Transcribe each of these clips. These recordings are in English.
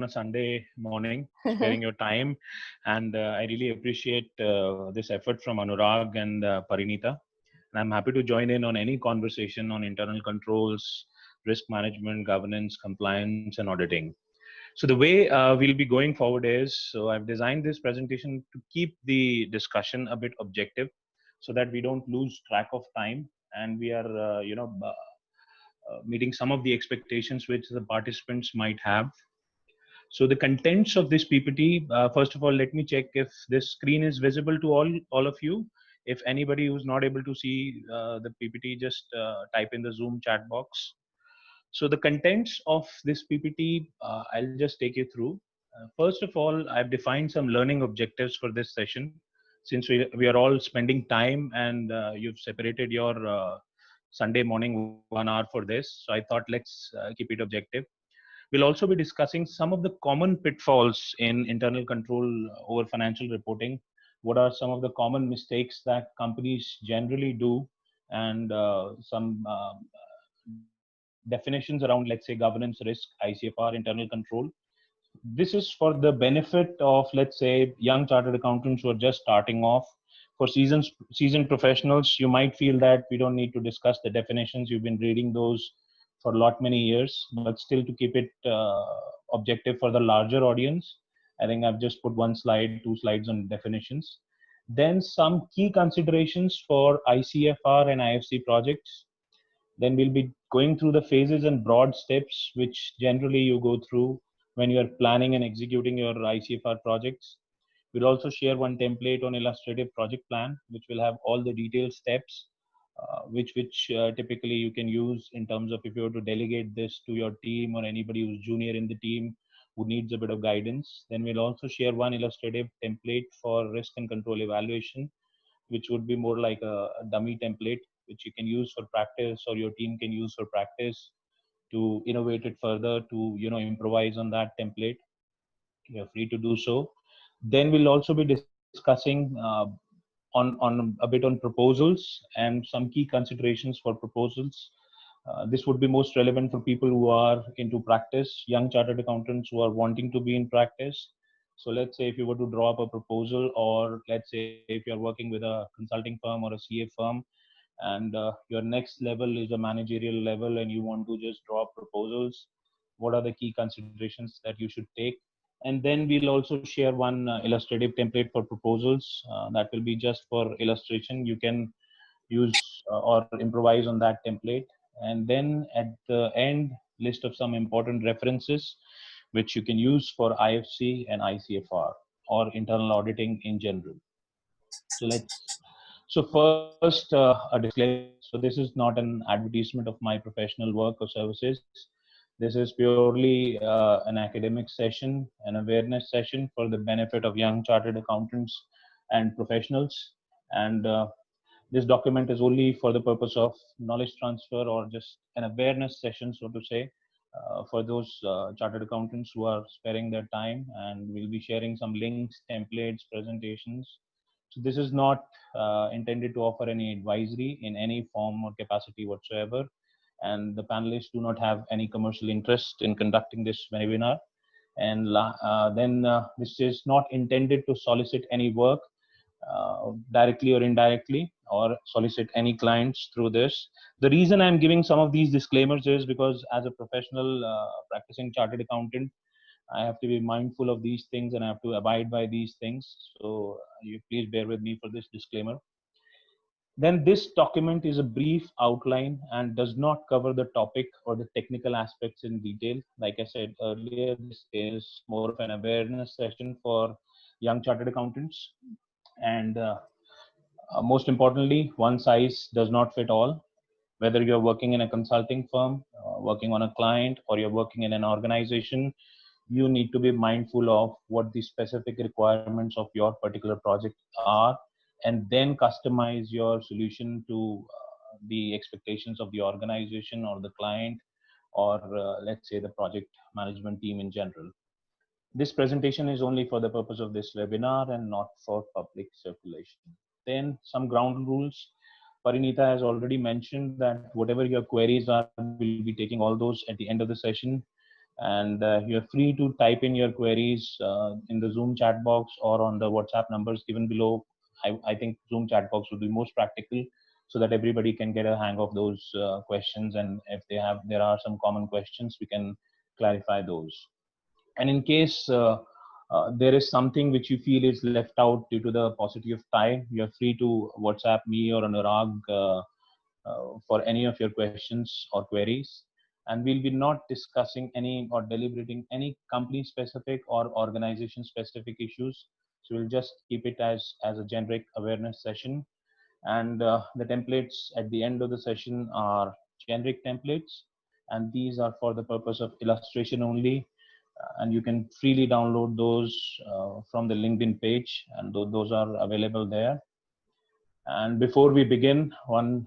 a Sunday morning, sparing your time. And I really appreciate this effort from Anurag and Parinita. And I'm happy to join in on any conversation on internal controls, risk management, governance, compliance, and auditing. So the way we'll be going forward is, so I've designed this presentation to keep the discussion a bit objective so that we don't lose track of time and we are, meeting some of the expectations which the participants might have. So the contents of this PPT, first of all, let me check if this screen is visible to all of you. If anybody who's not able to see the PPT, just type in the Zoom chat box. So the contents of this PPT, I'll just take you through. First of all, I've defined some learning objectives for this session. Since we are all spending time and you've separated your Sunday morning 1 hour for this, so I thought let's keep it objective. We'll also be discussing some of the common pitfalls in internal control over financial reporting. What are some of the common mistakes that companies generally do, and some definitions around, let's say, governance, risk, ICFR, internal control. This is for the benefit of, let's say, young chartered accountants who are just starting off. For seasoned professionals, you might feel that we don't need to discuss the definitions. You've been reading those for a lot many years, but still to keep it objective for the larger audience, I think I've just put one slide, two slides on definitions. Then some key considerations for ICFR and IFC projects. Then we'll be going through the phases and broad steps, which generally you go through when you are planning and executing your ICFR projects. We'll also share one template on illustrative project plan, which will have all the detailed steps, which typically you can use in terms of if you were to delegate this to your team or anybody who's junior in the team who needs a bit of guidance. Then we'll also share one illustrative template for risk and control evaluation, which would be more like a dummy template, which you can use for practice or your team can use for practice to innovate it further, to improvise on that template. You're free to do so. Then we'll also be discussing on a bit on proposals and some key considerations for proposals. This would be most relevant for people who are into practice, young chartered accountants who are wanting to be in practice. So let's say if you were to draw up a proposal, or let's say if you're working with a consulting firm or a CA firm, and your next level is a managerial level and you want to just draw up proposals, what are the key considerations that you should take? And then we'll also share one illustrative template for proposals that will be just for illustration. You can use or improvise on that template. And then at the end, list of some important references which you can use for IFC and ICFR or internal auditing in general. So first, a disclaimer. So this is not an advertisement of my professional work or services. This is purely an academic session, an awareness session for the benefit of young chartered accountants and professionals. And this document is only for the purpose of knowledge transfer or just an awareness session, so to say, for those chartered accountants who are sparing their time. And we'll be sharing some links, templates, presentations. So this is not intended to offer any advisory in any form or capacity whatsoever. And the panelists do not have any commercial interest in conducting this webinar. And then this is not intended to solicit any work directly or indirectly, or solicit any clients through this. The reason I'm giving some of these disclaimers is because as a professional practicing chartered accountant, I have to be mindful of these things and I have to abide by these things. So you please bear with me for this disclaimer. Then this document is a brief outline and does not cover the topic or the technical aspects in detail. Like I said earlier, this is more of an awareness session for young chartered accountants. And most importantly, one size does not fit all. Whether you're working in a consulting firm, working on a client, or you're working in an organization, you need to be mindful of what the specific requirements of your particular project are, and then customize your solution to the expectations of the organization or the client, or let's say the project management team in general. This presentation is only for the purpose of this webinar and not for public circulation. Then some ground rules. Parinita has already mentioned that whatever your queries are, we'll be taking all those at the end of the session. And you're free to type in your queries in the Zoom chat box or on the WhatsApp numbers given below. I think Zoom chat box would be most practical so that everybody can get a hang of those questions. And if there are some common questions, we can clarify those. And in case there is something which you feel is left out due to the paucity of time, you're free to WhatsApp me or Anurag for any of your questions or queries. And we'll be not discussing any or deliberating any company specific or organization specific issues. So we'll just keep it as a generic awareness session. And the templates at the end of the session are generic templates, and these are for the purpose of illustration only. And you can freely download those from the LinkedIn page, and those are available there. And before we begin, one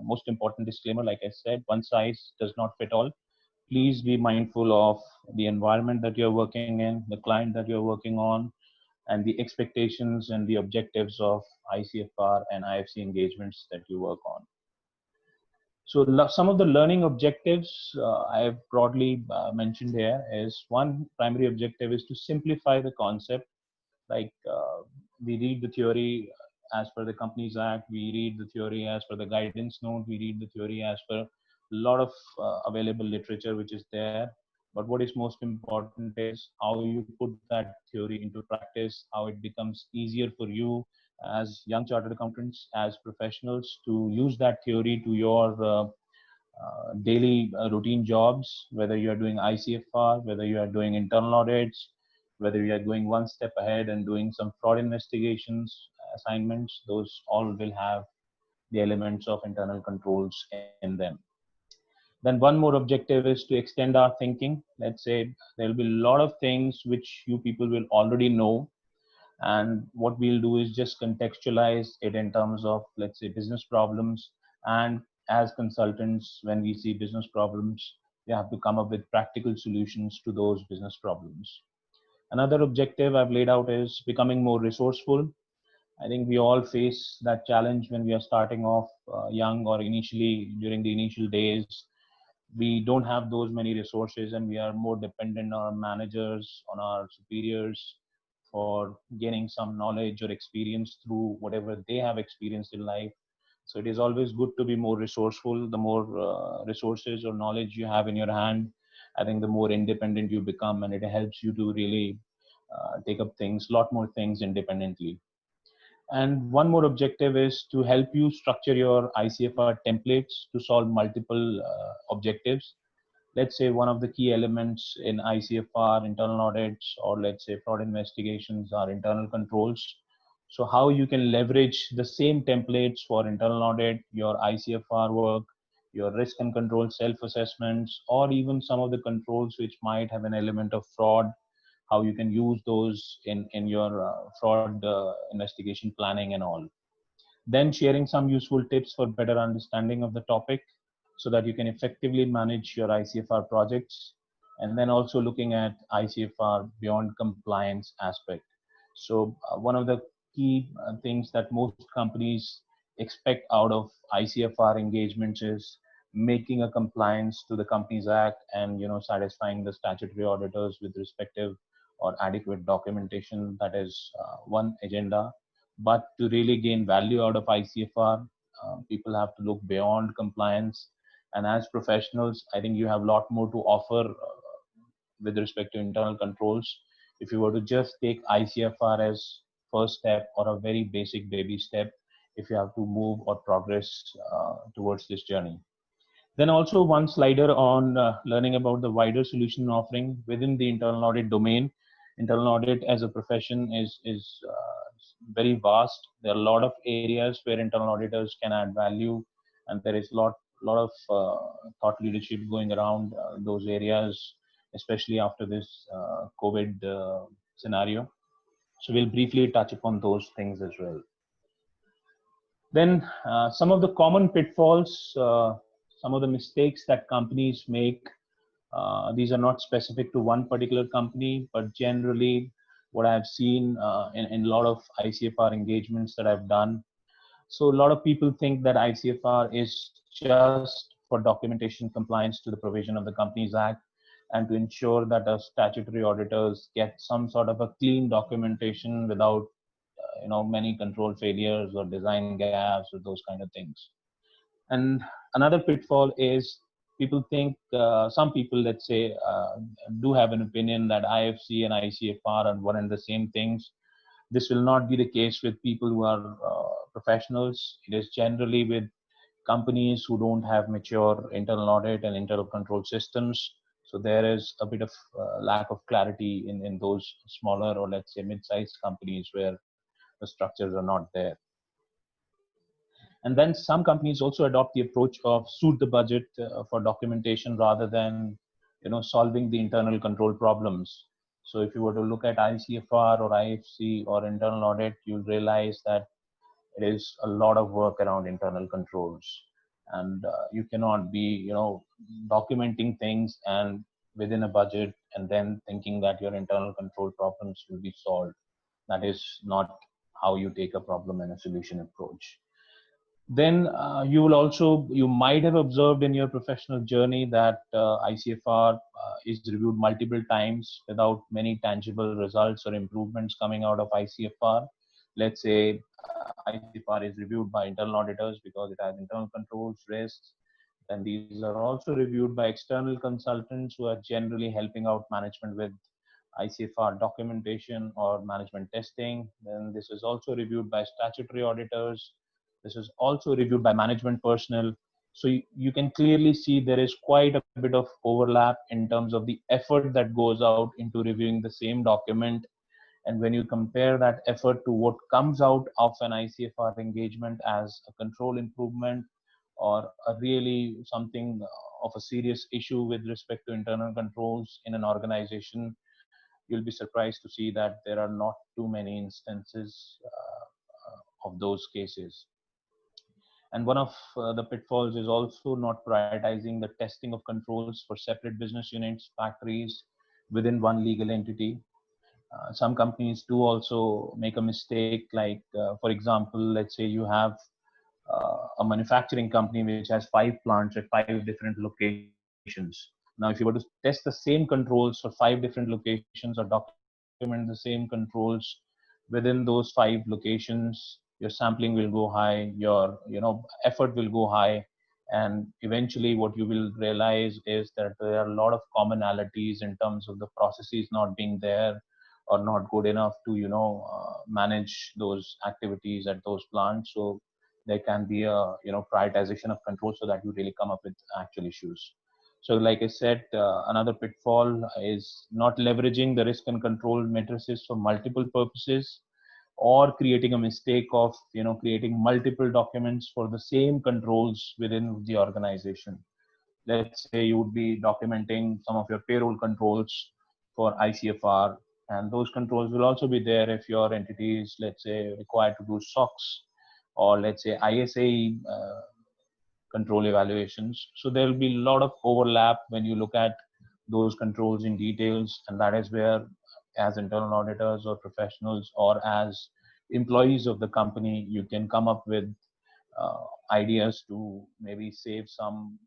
most important disclaimer, like I said, one size does not fit all. Please be mindful of the environment that you're working in, the client that you're working on, and the expectations and the objectives of ICFR and IFC engagements that you work on. So some of the learning objectives I have broadly mentioned here is: one primary objective is to simplify the concept. Like we read the theory as per the Companies Act, we read the theory as per the guidance note, we read the theory as per a lot of available literature which is there. But what is most important is how you put that theory into practice, how it becomes easier for you as young chartered accountants, as professionals, to use that theory to your daily routine jobs, whether you are doing ICFR, whether you are doing internal audits, whether you are going one step ahead and doing some fraud investigations assignments. Those all will have the elements of internal controls in them. Then one more objective is to extend our thinking. Let's say there will be a lot of things which you people will already know, and what we'll do is just contextualize it in terms of, let's say, business problems. And as consultants, when we see business problems, we have to come up with practical solutions to those business problems. Another objective I've laid out is becoming more resourceful. I think we all face that challenge when we are starting off young, or initially during the initial days. We don't have those many resources, and we are more dependent on our managers, on our superiors, for gaining some knowledge or experience through whatever they have experienced in life. So it is always good to be more resourceful. The more resources or knowledge you have in your hand, I think the more independent you become, and it helps you to really take up things, lot more things independently. And one more objective is to help you structure your ICFR templates to solve multiple objectives. Let's say one of the key elements in ICFR internal audits, or let's say fraud investigations, are internal controls. So how you can leverage the same templates for internal audit, your ICFR work, your risk and control self-assessments, or even some of the controls which might have an element of fraud, how you can use those in your fraud investigation planning and all. Then sharing some useful tips for better understanding of the topic so that you can effectively manage your ICFR projects. And then also looking at ICFR beyond compliance aspect. So one of the key things that most companies expect out of ICFR engagements is making a compliance to the Companies Act, and satisfying the statutory auditors with respective or adequate documentation. That is one agenda. But to really gain value out of ICFR, people have to look beyond compliance. And as professionals, I think you have a lot more to offer with respect to internal controls. If you were to just take ICFR as first step, or a very basic baby step, if you have to move or progress towards this journey. Then also one slider on learning about the wider solution offering within the internal audit domain. Internal audit as a profession is very vast. There are a lot of areas where internal auditors can add value, and there is lot of thought leadership going around those areas, especially after this COVID scenario. So we'll briefly touch upon those things as well. Then some of the common pitfalls, some of the mistakes that companies make. These are not specific to one particular company, but generally what I've seen in a lot of ICFR engagements that I've done. So a lot of people think that ICFR is just for documentation compliance to the provision of the Companies Act. and to ensure that our statutory auditors get some sort of a clean documentation without many control failures or design gaps or those kind of things. And another pitfall is people think, some people, let's say, do have an opinion that IFC and ICFR are one and the same things. This will not be the case with people who are professionals. It is generally with companies who don't have mature internal audit and internal control systems. So there is a bit of lack of clarity in those smaller, or let's say mid-sized companies where the structures are not there. And then some companies also adopt the approach of suit the budget for documentation rather than solving the internal control problems. So if you were to look at ICFR or IFC or internal audit, you'll realize that it is a lot of work around internal controls, and you cannot be documenting things and within a budget and then thinking that your internal control problems will be solved. That is not how you take a problem and a solution approach. Then you might have observed in your professional journey that ICFR is reviewed multiple times without many tangible results or improvements coming out of ICFR. Let's say ICFR is reviewed by internal auditors because it has internal controls, risks. Then these are also reviewed by external consultants who are generally helping out management with ICFR documentation or management testing. Then this is also reviewed by statutory auditors. This is also reviewed by management personnel. So you can clearly see there is quite a bit of overlap in terms of the effort that goes out into reviewing the same document. And when you compare that effort to what comes out of an ICFR engagement as a control improvement or a really something of a serious issue with respect to internal controls in an organization, you'll be surprised to see that there are not too many instances of those cases. And one of the pitfalls is also not prioritizing the testing of controls for separate business units, factories within one legal entity. Some companies do also make a mistake, like, for example, let's say you have a manufacturing company which has 5 plants at 5 different locations. Now, if you were to test the same controls for 5 different locations or document the same controls within those 5 locations, your sampling will go high, your effort will go high, and eventually what you will realize is that there are a lot of commonalities in terms of the processes not being there or not good enough to manage those activities at those plants. So there can be a prioritization of control so that you really come up with actual issues. So like I said, another pitfall is not leveraging the risk and control matrices for multiple purposes, or creating a mistake of creating multiple documents for the same controls within the organization. Let's say you would be documenting some of your payroll controls for ICFR, and those controls will also be there if your entity is, let's say, required to do SOX or let's say ISA control evaluations. So there will be a lot of overlap when you look at those controls in details, and that is where, as internal auditors or professionals or as employees of the company, you can come up with ideas to maybe save some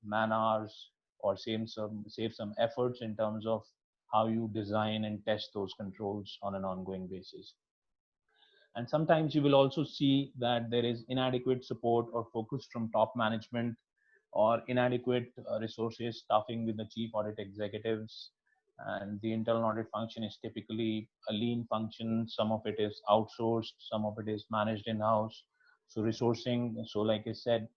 man hours or save some efforts in terms of how you design and test those controls on an ongoing basis. And sometimes you will also see that there is inadequate support or focus from top management, or inadequate resources staffing with the chief audit executives. And the internal audit function is typically a lean function. Some of it is outsourced, some of it is managed in-house. So resourcing, so like I said,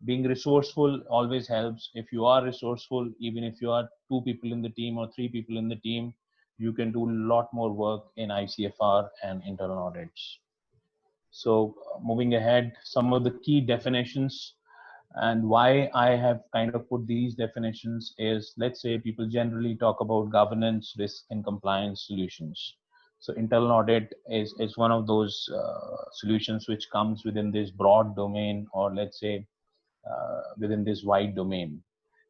being resourceful always helps. If you are resourceful, even if you are 2 people in the team or 3 people in the team, you can do a lot more work in ICFR and internal audits. So moving ahead, some of the key definitions and why I have kind of put these definitions is, let's say people generally talk about governance, risk and compliance solutions. So internal audit is one of those solutions which comes within this broad domain, or let's say within this wide domain.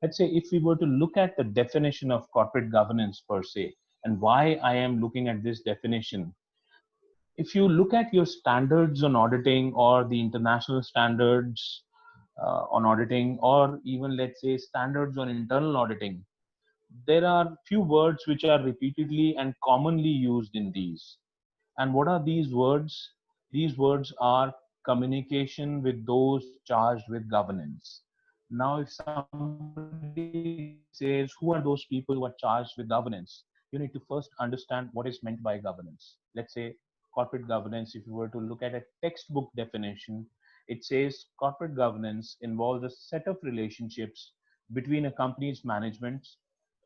Let's say if we were to look at the definition of corporate governance per se, and why I am looking at this definition, if you look at your standards on auditing or the international standards on auditing, or even let's say standards on internal auditing, there are few words which are repeatedly and commonly used in these. And what are these words? These words are communication with those charged with governance. Now, if somebody says, who are those people who are charged with governance? You need to first understand what is meant by governance. Let's say corporate governance, if you were to look at a textbook definition, it says corporate governance involves a set of relationships between a company's management,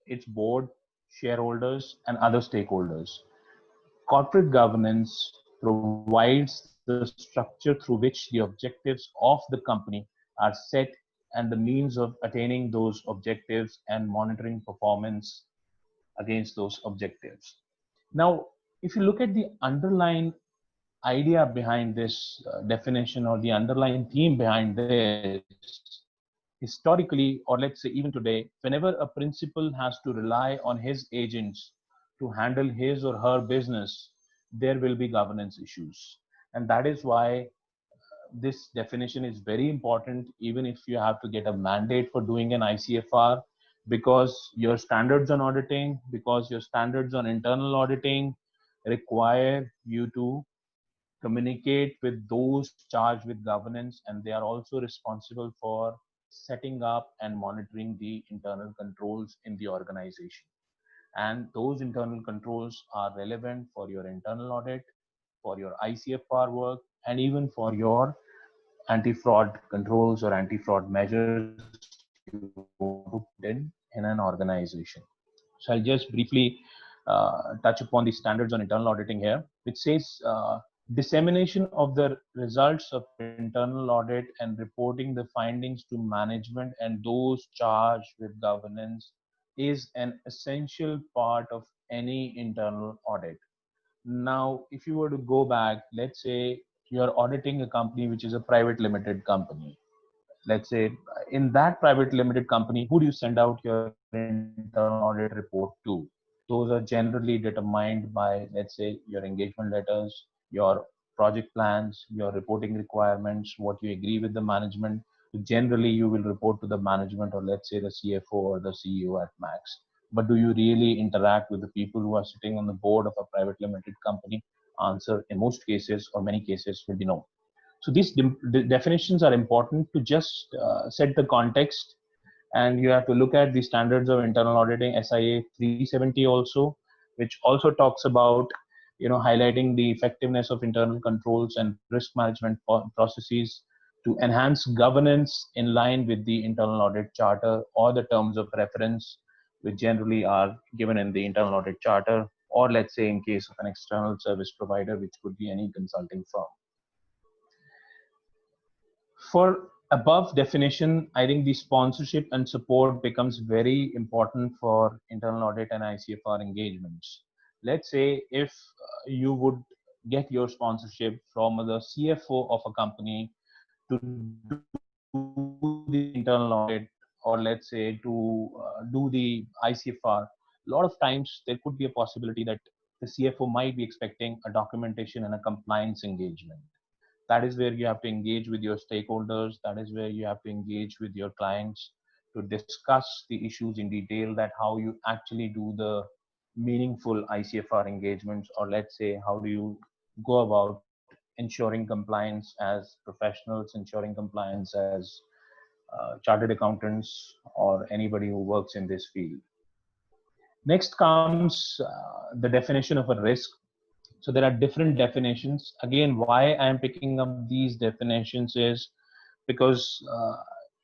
its board, shareholders, and other stakeholders. Corporate governance provides the structure through which the objectives of the company are set and the means of attaining those objectives and monitoring performance against those objectives. Now, if you look at the underlying idea behind this definition, or the underlying theme behind this, historically, or let's say even today, whenever a principal has to rely on his agents to handle his or her business, there will be governance issues. And that is why this definition is very important, even if you have to get a mandate for doing an ICFR, because your standards on auditing, because your standards on internal auditing require you to communicate with those charged with governance, and they are also responsible for setting up and monitoring the internal controls in the organization. And those internal controls are relevant for your internal audit, for your ICFR work, and even for your anti-fraud controls or anti-fraud measures you want to put in an organization. So I'll just briefly touch upon the standards on internal auditing here, which says dissemination of the results of internal audit and reporting the findings to management and those charged with governance is an essential part of any internal audit. Now, if you were to go back, let's say you're auditing a company which is a private limited company. Let's say in that private limited company, who do you send out your internal audit report to? Those are generally determined by, let's say, your engagement letters, your project plans, your reporting requirements, what you agree with the management. Generally, you will report to the management, or let's say the CFO or the CEO at max. But do you really interact with the people who are sitting on the board of a private limited company? Answer in most cases or many cases will be no. So these definitions are important to just set the context, and you have to look at the standards of internal auditing, SIA 370 also, which also talks about highlighting the effectiveness of internal controls and risk management processes to enhance governance in line with the internal audit charter or the terms of reference, which generally are given in the internal audit charter, or let's say in case of an external service provider, which could be any consulting firm. For above definition, I think the sponsorship and support becomes very important for internal audit and ICFR engagements. Let's say if you would get your sponsorship from the CFO of a company to do the internal audit, or let's say to do the ICFR, a lot of times there could be a possibility that the CFO might be expecting a documentation and a compliance engagement. That is where you have to engage with your stakeholders. That is where you have to engage with your clients to discuss the issues in detail, that how you actually do the meaningful ICFR engagements, or let's say how do you go about ensuring compliance as professionals, ensuring compliance as chartered accountants, or anybody who works in this field. Next comes the definition of a risk. So there are different definitions. Again, why I am picking up these definitions is because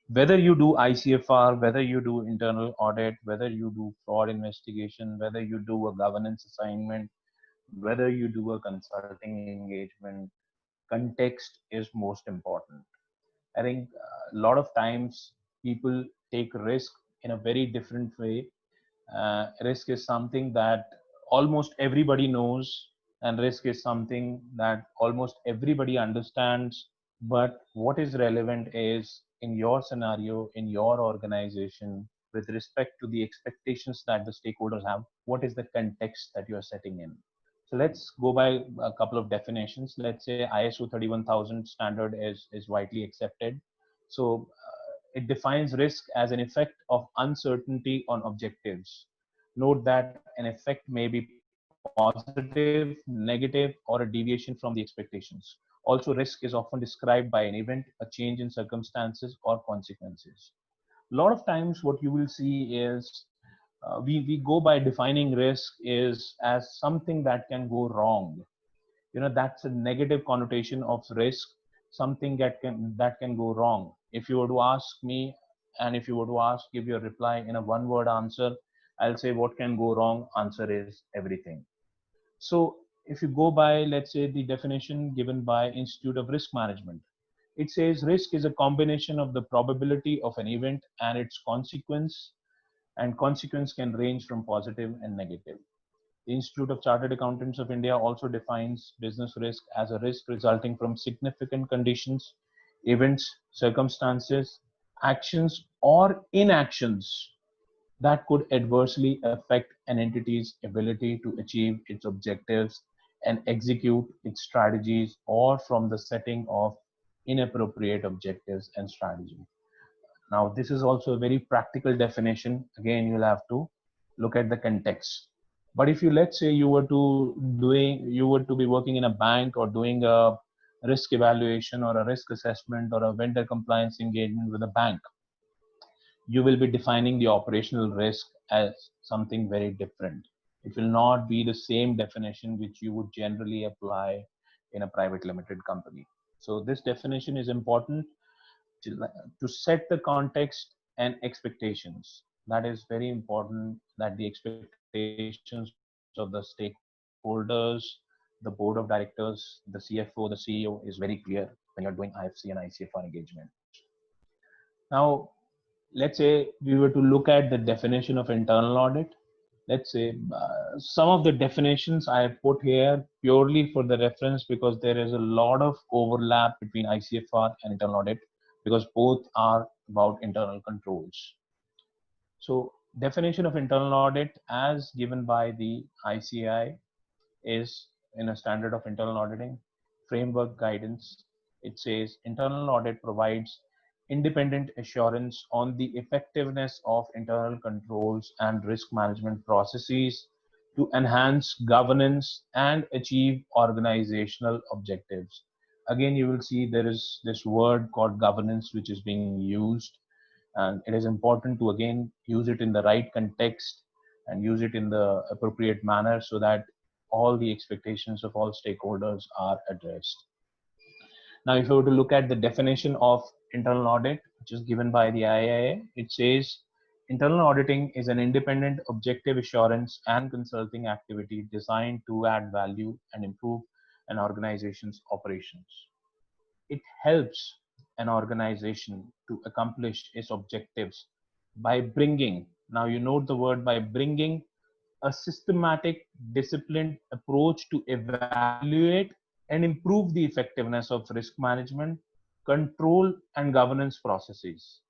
whether you do ICFR, whether you do internal audit, whether you do fraud investigation, whether you do a governance assignment, whether you do a consulting engagement, context is most important. I think a lot of times people take risk in a very different way. Risk is something that almost everybody knows, and risk is something that almost everybody understands. But what is relevant is, in your scenario, in your organization, with respect to the expectations that the stakeholders have, what is the context that you are setting in? So let's go by a couple of definitions. Let's say ISO 31000 standard is widely accepted. So it defines risk as an effect of uncertainty on objectives. Note that an effect may be positive, negative, or a deviation from the expectations. Also, risk is often described by an event, a change in circumstances, or consequences. A lot of times what you will see is we go by defining risk is as something that can go wrong. That's a negative connotation of risk, something that can go wrong. If you were to ask me, and if you were to give your reply in a one word answer, I'll say what can go wrong. Answer is everything. So if you go by, let's say, the definition given by Institute of Risk Management, it says risk is a combination of the probability of an event and its consequence, and consequence can range from positive and negative. The Institute of Chartered Accountants of India also defines business risk as a risk resulting from significant conditions, events, circumstances, actions, or inactions that could adversely affect an entity's ability to achieve its objectives and execute its strategies, or from the setting of inappropriate objectives and strategy. Now, this is also a very practical definition. Again, you'll have to look at the context. But if you, let's say, you were to be working in a bank or doing a risk evaluation or a risk assessment or a vendor compliance engagement with a bank, you will be defining the operational risk as something very different. It will not be the same definition which you would generally apply in a private limited company. So this definition is important to set the context and expectations. That is very important, that the expectations of the stakeholders, the board of directors, the CFO, the CEO is very clear when you're doing IFC and ICFR engagement. Now, let's say we were to look at the definition of internal audit. Let's say some of the definitions I have put here purely for the reference, because there is a lot of overlap between ICFR and internal audit, because both are about internal controls. So definition of internal audit as given by the ICAI is in a standard of internal auditing framework guidance. It says internal audit provides independent assurance on the effectiveness of internal controls and risk management processes to enhance governance and achieve organizational objectives. Again, you will see there is this word called governance which is being used, and it is important to again use it in the right context and use it in the appropriate manner so that all the expectations of all stakeholders are addressed. Now, if you were to look at the definition of internal audit, which is given by the IIA, it says internal auditing is an independent, objective assurance and consulting activity designed to add value and improve an organization's operations. It helps an organization to accomplish its objectives by bringing, now you note the word, by bringing a systematic, disciplined approach to evaluate and improve the effectiveness of risk management, control, and governance processes.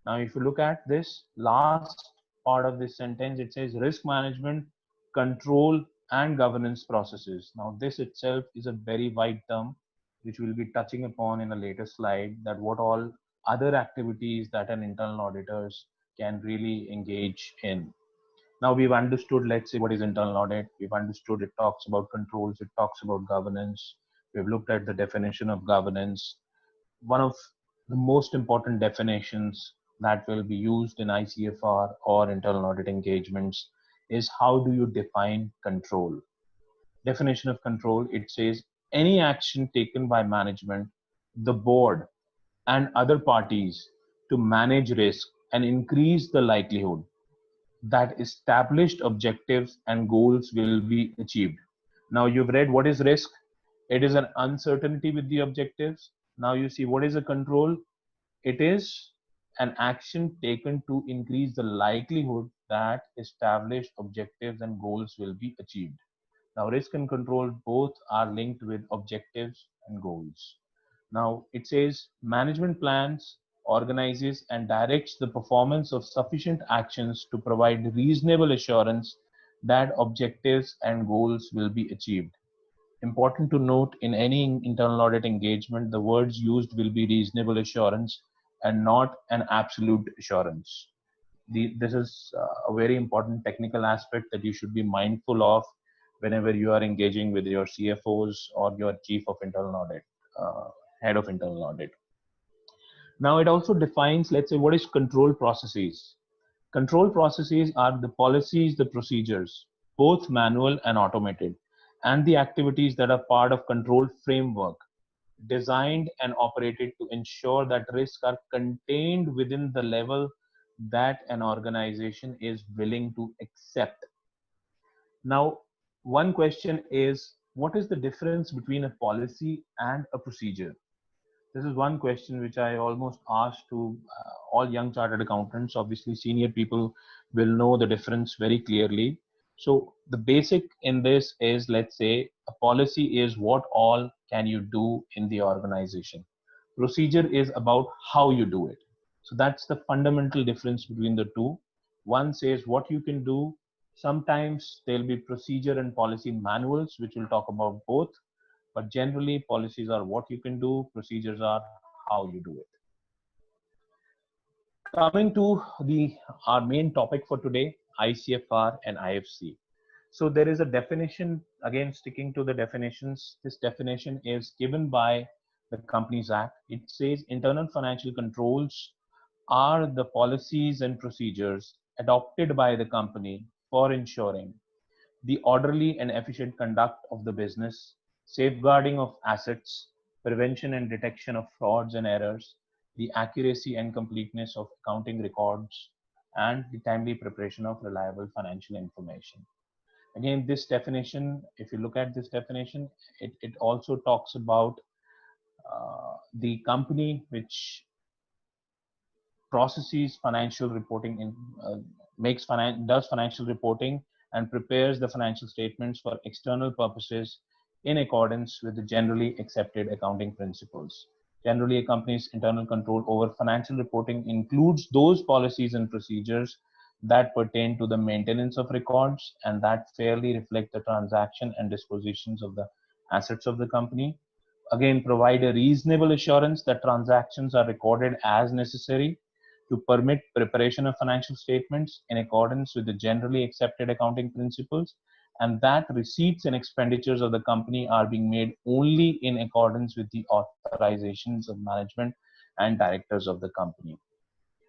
Now, if you look at this last part of this sentence, it says risk management, control, and governance processes. Now, this itself is a very wide term, which we'll be touching upon in a later slide, that what all other activities that an internal auditors can really engage in. Now we've understood, let's say, what is internal audit. We've understood it talks about controls, it talks about governance. We've looked at the definition of governance. One of the most important definitions that will be used in ICFR or internal audit engagements is how do you define control? Definition of control, it says any action taken by management, the board, and other parties to manage risk and increase the likelihood that established objectives and goals will be achieved. Now you've read what is risk. It is an uncertainty with the objectives. Now you see what is a control. It is an action taken to increase the likelihood that established objectives and goals will be achieved. Now risk and control both are linked with objectives and goals. Now it says management plans, organizes and directs the performance of sufficient actions to provide reasonable assurance that objectives and goals will be achieved. Important to note, in any internal audit engagement, the words used will be reasonable assurance and not an absolute assurance. This is a very important technical aspect that you should be mindful of whenever you are engaging with your CFOs or your chief of internal audit, uh, head of internal audit. Now, it also defines, let's say, what is control processes. Control processes are the policies, the procedures, both manual and automated, and the activities that are part of control framework designed and operated to ensure that risks are contained within the level that an organization is willing to accept. Now, one question is, what is the difference between a policy and a procedure? This is one question which I almost asked to all young chartered accountants. Obviously, senior people will know the difference very clearly. So the basic in this is, let's say, a policy is what all can you do in the organization. Procedure is about how you do it. So that's the fundamental difference between the two. One says what you can do. Sometimes there'll be procedure and policy manuals, which we'll talk about both, but generally policies are what you can do, procedures are how you do it. Coming to the our main topic for today, ICFR and IFC. So there is a definition, again sticking to the definitions. This definition is given by the Companies Act. It says internal financial controls are the policies and procedures adopted by the company for ensuring the orderly and efficient conduct of the business, safeguarding of assets, prevention and detection of frauds and errors, the accuracy and completeness of accounting records, and the timely preparation of reliable financial information. Again, this definition, if you look at this definition, it also talks about the company which processes financial reporting in does financial reporting and prepares the financial statements for external purposes in accordance with the generally accepted accounting principles. Generally, a company's internal control over financial reporting includes those policies and procedures that pertain to the maintenance of records and that fairly reflect the transaction and dispositions of the assets of the company. Again, provide a reasonable assurance that transactions are recorded as necessary to permit preparation of financial statements in accordance with the generally accepted accounting principles, and that receipts and expenditures of the company are being made only in accordance with the authorizations of management and directors of the company.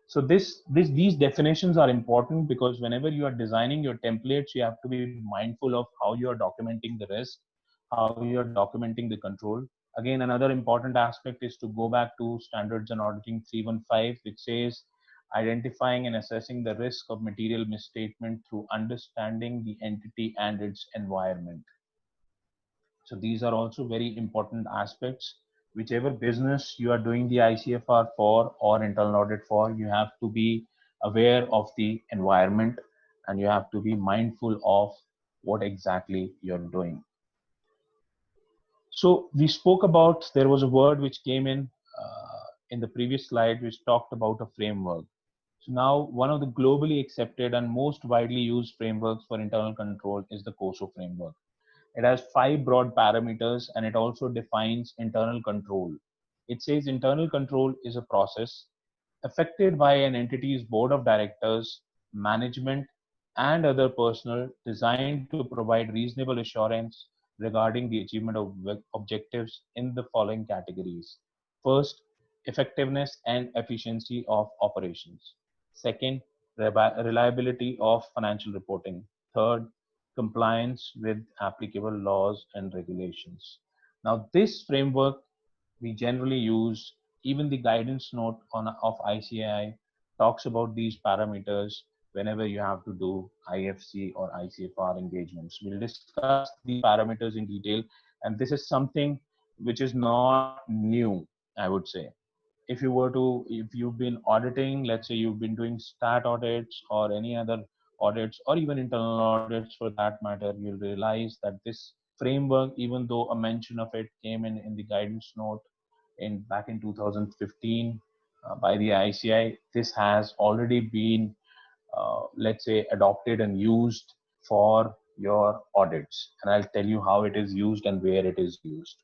So these definitions are important because whenever you are designing your templates, you have to be mindful of how you are documenting the risk, how you are documenting the control. Again, another important aspect is to go back to Standards and Auditing 315, which says identifying and assessing the risk of material misstatement through understanding the entity and its environment. So these are also very important aspects. Whichever business you are doing the ICFR for or internal audit for, you have to be aware of the environment and you have to be mindful of what exactly you're doing. So we spoke about, there was a word which came in the previous slide, which talked about a framework. So now one of the globally accepted and most widely used frameworks for internal control is the COSO framework. It has 5 broad parameters and it also defines internal control. It says internal control is a process affected by an entity's board of directors, management, and other personnel designed to provide reasonable assurance regarding the achievement of objectives in the following categories. First, effectiveness and efficiency of operations. Second, reliability of financial reporting. Third, compliance with applicable laws and regulations. Now, this framework we generally use, even the guidance note of ICAI talks about these parameters whenever you have to do IFC or ICFR engagements. We'll discuss these parameters in detail, and this is something which is not new, I would say. If you've been auditing, let's say you've been doing stat audits or any other audits or even internal audits for that matter, you'll realize that this framework, even though a mention of it came in the guidance note back in 2015 by the ICI, this has already been let's say adopted and used for your audits, and I'll tell you how it is used and where it is used.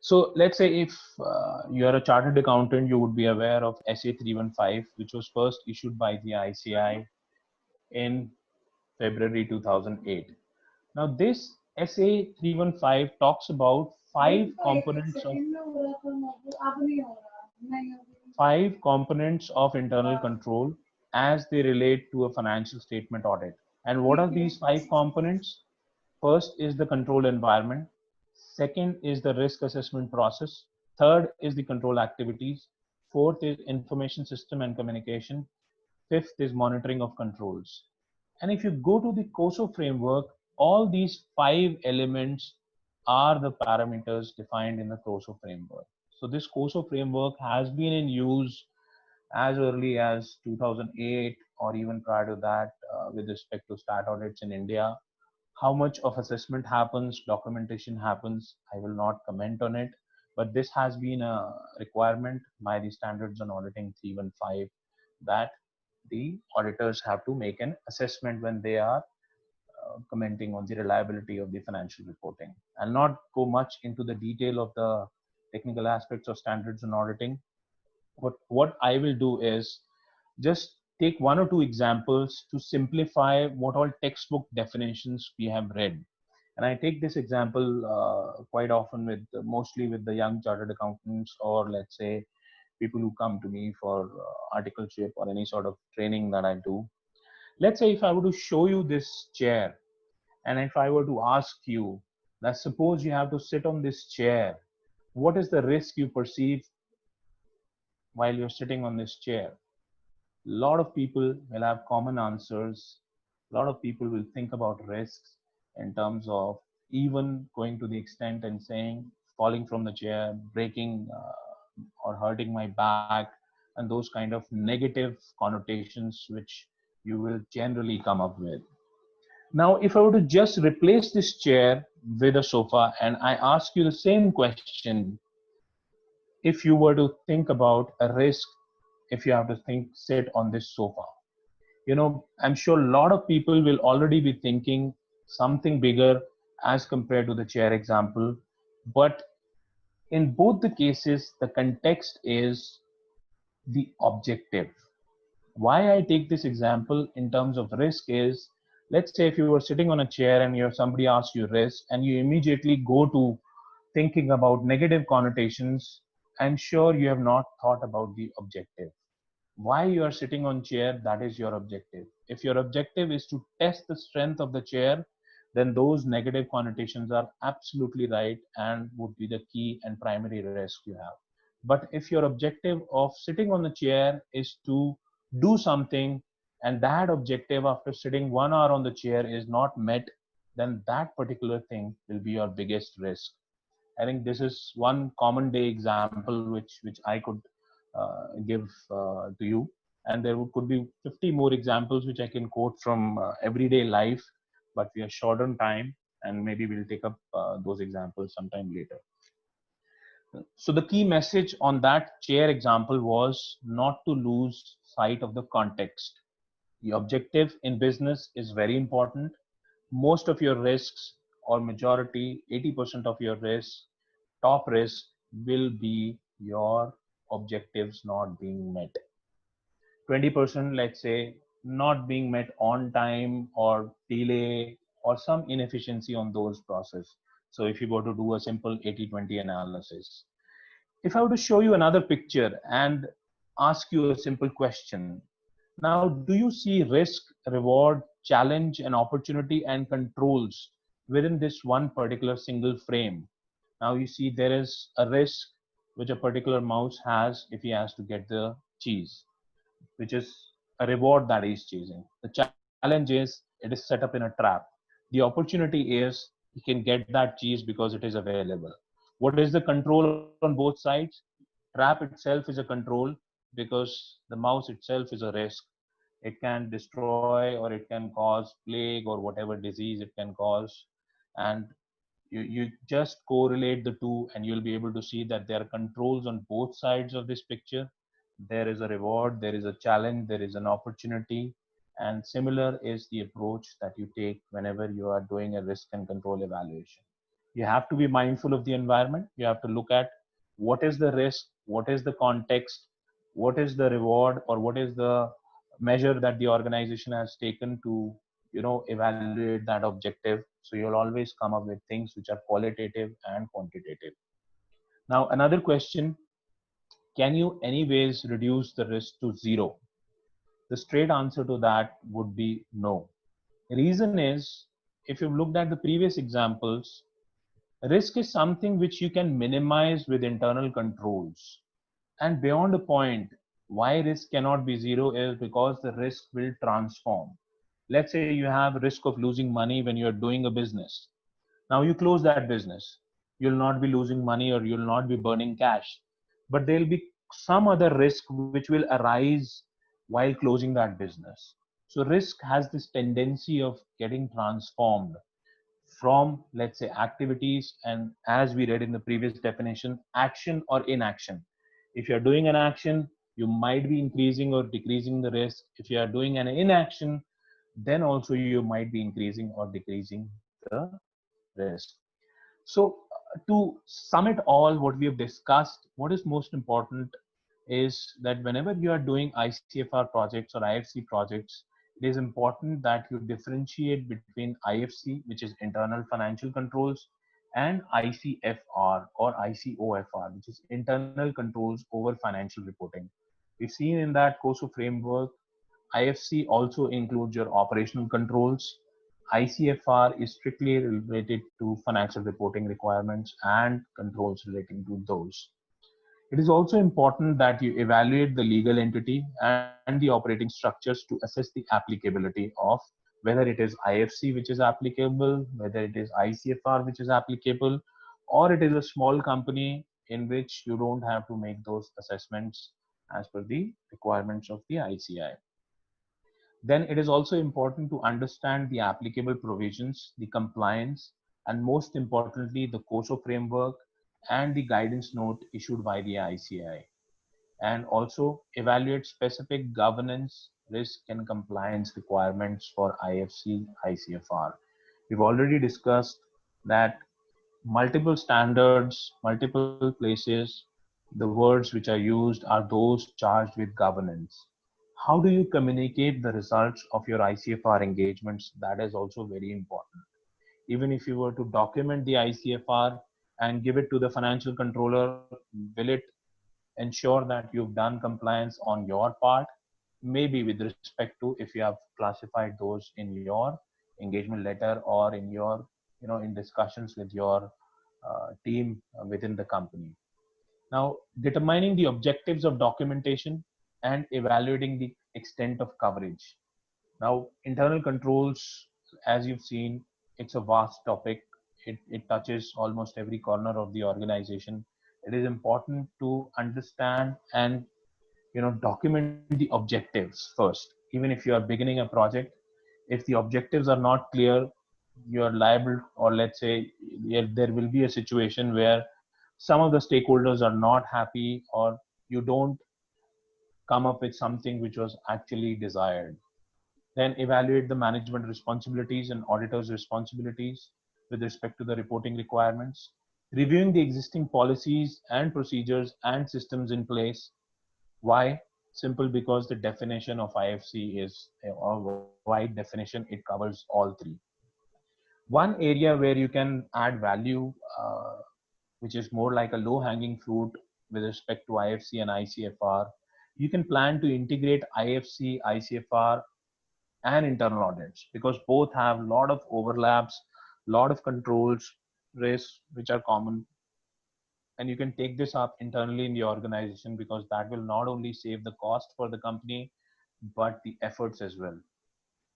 So let's say if you're a chartered accountant, you would be aware of SA 315, which was first issued by the ICI in February 2008. Now, this SA 315 talks about five components of internal control as they relate to a financial statement audit. And what are these five components? First is the control environment. Second is the risk assessment process. Third is the control activities. Fourth is information system and communication. Fifth is monitoring of controls. And if you go to the COSO framework, all these five elements are the parameters defined in the COSO framework. So this COSO framework has been in use as early as 2008 or even prior to that with respect to stat audits in India. How much of assessment happens, documentation happens, I will not comment on it, but this has been a requirement by the Standards on Auditing 315 that the auditors have to make an assessment when they are commenting on the reliability of the financial reporting. I'll not go much into the detail of the technical aspects of standards on auditing, but what I will do is just take one or two examples to simplify what all textbook definitions we have read. And I take this example quite often with mostly with the young chartered accountants, or let's say people who come to me for articleship or any sort of training that I do. Let's say if I were to show you this chair, and if I were to ask you that suppose you have to sit on this chair, what is the risk you perceive while you're sitting on this chair? A lot of people will have common answers. A lot of people will think about risks in terms of even going to the extent and saying falling from the chair, breaking or hurting my back, and those kind of negative connotations which you will generally come up with. Now, if I were to just replace this chair with a sofa and I ask you the same question, if you were to think about a risk, if you have to think, sit on this sofa, I'm sure a lot of people will already be thinking something bigger as compared to the chair example. But in both the cases, the context is the objective. Why I take this example in terms of risk is, let's say if you were sitting on a chair and somebody asks you risk and you immediately go to thinking about negative connotations, I'm sure you have not thought about the objective. Why you are sitting on chair, that is your objective. If your objective is to test the strength of the chair, then those negative connotations are absolutely right and would be the key and primary risk you have. But if your objective of sitting on the chair is to do something, and that objective after sitting 1 hour on the chair is not met, then that particular thing will be your biggest risk. I think this is one common day example which I could give to you, and there could be 50 more examples which I can quote from everyday life, but we are short on time, and maybe we'll take up those examples sometime later. So the key message on that chair example was not to lose sight of the context. The objective in business is very important. Most of your risks, or majority, 80% of your risks, top risk, will be your objectives not being met. 20%, let's say, not being met on time or delay or some inefficiency on those process. So if you go to do a simple 80-20 analysis, if I were to show you another picture and ask you a simple question, now do you see risk, reward, challenge, and opportunity and controls within this one particular single frame? Now you see there is a risk which a particular mouse has if he has to get the cheese, which is a reward that he's chasing. The challenge is it is set up in a trap. The opportunity is he can get that cheese because it is available. What is the control on both sides? Trap itself is a control because the mouse itself is a risk. It can destroy or it can cause plague or whatever disease it can cause. And you just correlate the two and you'll be able to see that there are controls on both sides of this picture. There is a reward, there is a challenge, there is an opportunity, and similar is the approach that you take whenever you are doing a risk and control evaluation. You have to be mindful of the environment. You have to look at what is the risk, what is the context, what is the reward, or what is the measure that the organization has taken to, evaluate that objective. So you'll always come up with things which are qualitative and quantitative. Now, another question: can you anyways reduce the risk to zero? The straight answer to that would be no. Reason is, if you've looked at the previous examples, risk is something which you can minimize with internal controls. And beyond a point, why risk cannot be zero is because the risk will transform. Let's say you have risk of losing money when you're doing a business. Now you close that business. You'll not be losing money or you'll not be burning cash. But there'll be some other risk which will arise while closing that business. So risk has this tendency of getting transformed from, let's say, activities, and as we read in the previous definition, action or inaction. If you're doing an action, you might be increasing or decreasing the risk. If you are doing an inaction, then also you might be increasing or decreasing the risk. So to sum it all, what we have discussed, what is most important is that whenever you are doing ICFR projects or IFC projects, it is important that you differentiate between IFC, which is internal financial controls, and ICFR or ICOFR, which is internal controls over financial reporting. We've seen in that COSO framework, IFC also includes your operational controls. ICFR is strictly related to financial reporting requirements and controls relating to those. It is also important that you evaluate the legal entity and the operating structures to assess the applicability of whether it is IFC which is applicable, whether it is ICFR which is applicable, or it is a small company in which you don't have to make those assessments as per the requirements of the ICI. Then it is also important to understand the applicable provisions, the compliance, and most importantly, the COSO framework and the guidance note issued by the ICI, and also evaluate specific governance, risk, and compliance requirements for IFC, ICFR. We've already discussed that multiple standards, multiple places, the words which are used are those charged with governance. How do you communicate the results of your ICFR engagements? That is also very important. Even if you were to document the ICFR and give it to the financial controller, will it ensure that you've done compliance on your part? Maybe with respect to if you have classified those in your engagement letter or in your, in discussions with your team within the company. Now, determining the objectives of documentation and evaluating the extent of coverage. Now, internal controls, as you've seen, it's a vast topic. It touches almost every corner of the organization. It is important to understand and, document the objectives first. Even if you are beginning a project, if the objectives are not clear, you're liable, or let's say there will be a situation where some of the stakeholders are not happy, or you don't come up with something which was actually desired. Then evaluate the management responsibilities and auditors' responsibilities with respect to the reporting requirements. Reviewing the existing policies and procedures and systems in place. Why? Simple, because the definition of IFC is a wide definition, it covers all three. One area where you can add value, which is more like a low hanging fruit with respect to IFC and ICFR, you can plan to integrate IFC, ICFR, and internal audits, because both have a lot of overlaps, lot of controls, risks which are common, and you can take this up internally in the organization, because that will not only save the cost for the company but the efforts as well.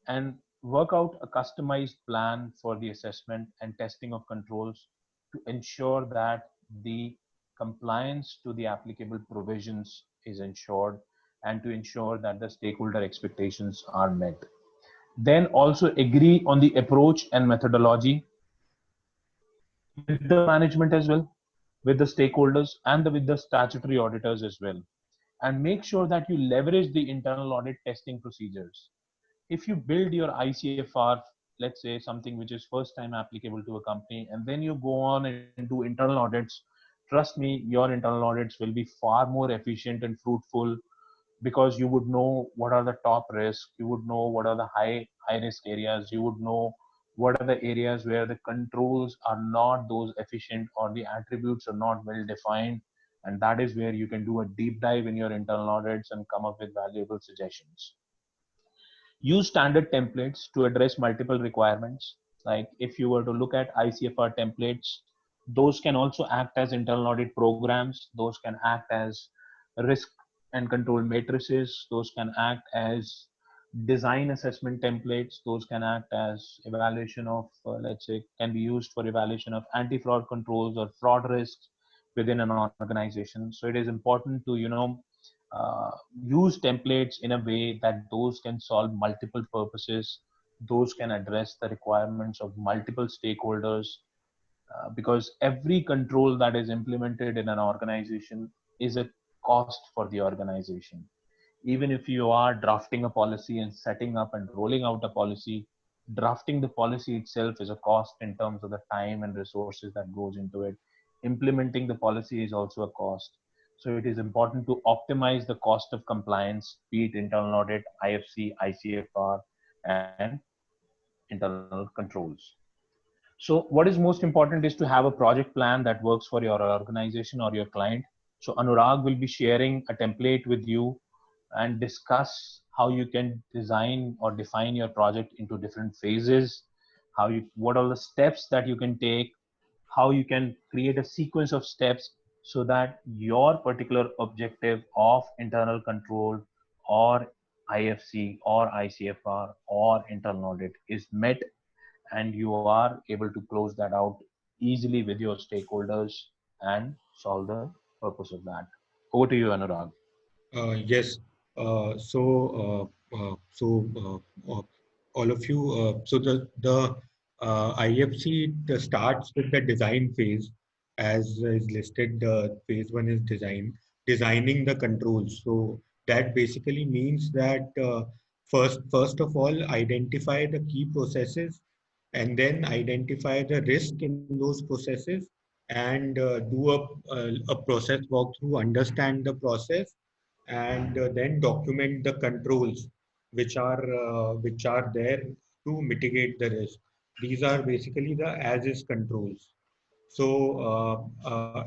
And work out a customized plan for the assessment and testing of controls to ensure that the compliance to the applicable provisions is ensured, and to ensure that the stakeholder expectations are met. Then also agree on the approach and methodology with the management as well, with the stakeholders and with the statutory auditors as well. And make sure that you leverage the internal audit testing procedures. If you build your ICFR, let's say something which is first time applicable to a company, and then you go on and do internal audits, trust me, your internal audits will be far more efficient and fruitful, because you would know what are the top risks, you would know what are the high risk areas, you would know what are the areas where the controls are not those efficient or the attributes are not well defined, and that is where you can do a deep dive in your internal audits and come up with valuable suggestions. Use standard templates to address multiple requirements. Like if you were to look at ICFR templates, those can also act as internal audit programs. Those can act as risk and control matrices. Those can act as design assessment templates. Those can act as evaluation of, let's say, can be used for evaluation of anti-fraud controls or fraud risks within an organization. So it is important to, uh, use templates in a way that those can solve multiple purposes, those can address the requirements of multiple stakeholders, because every control that is implemented in an organization is a cost for the organization. Even if you are drafting a policy and setting up and rolling out a policy, drafting the policy itself is a cost in terms of the time and resources that goes into it. Implementing the policy is also a cost. So it is important to optimize the cost of compliance, be it internal audit, IFC, ICFR, and internal controls. So what is most important is to have a project plan that works for your organization or your client. So Anurag will be sharing a template with you and discuss how you can design or define your project into different phases, what are the steps that you can take, how you can create a sequence of steps so that your particular objective of internal control or IFC or ICFR or internal audit is met, and you are able to close that out easily with your stakeholders and solve the purpose of that. Over to you, Anurag. Yes. So all of you. So the IFC starts with the design phase, as is listed. Phase one is designing the controls. So that basically means that first of all, identify the key processes, and then identify the risk in those processes, and do a process walkthrough, understand the process, and then document the controls which are there to mitigate the risk. These are basically the as is controls. So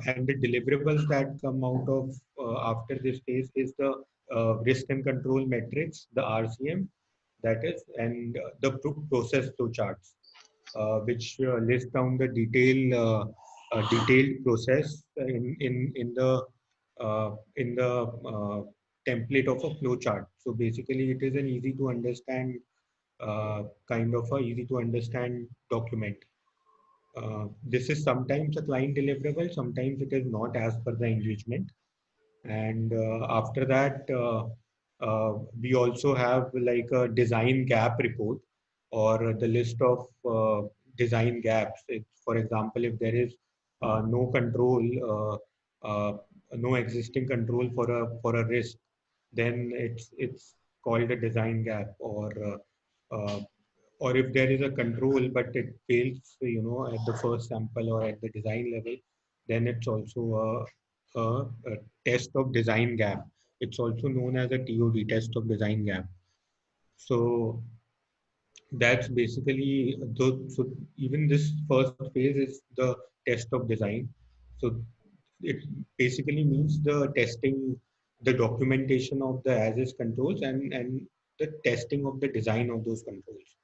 and the deliverables that come out of after this phase is the risk and control metrics, the RCM, that is, and the process flow charts, which list down the detailed process in the template of a flow chart. So basically, it is an easy to understand kind of a easy to understand document. This is sometimes a client deliverable, sometimes it is not as per the engagement. And after that, we also have like a design gap report, or the list of design gaps. For example, if there is no control, no existing control for a risk, then it's called a design gap. Or if there is a control but it fails, at the first sample or at the design level, then it's also a test of design gap. It's also known as a TOD, test of design gap. So that's basically so even this first phase is the test of design. So it basically means the testing, the documentation of the as is controls, and the testing of the design of those controls.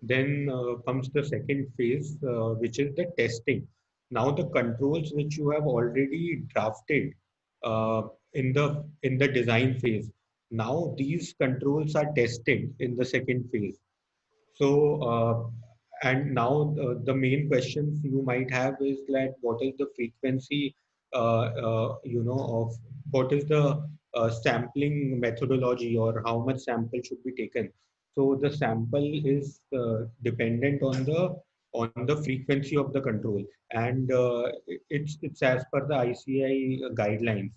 Then comes the second phase, which is the testing. Now the controls which you have already drafted uh, in the design phase, now these controls are tested in the second phase. So, and now the main questions you might have is like, what is the frequency, of what is the sampling methodology, or how much sample should be taken. So the sample is dependent on the frequency of the control, and it's as per the ICI guidelines.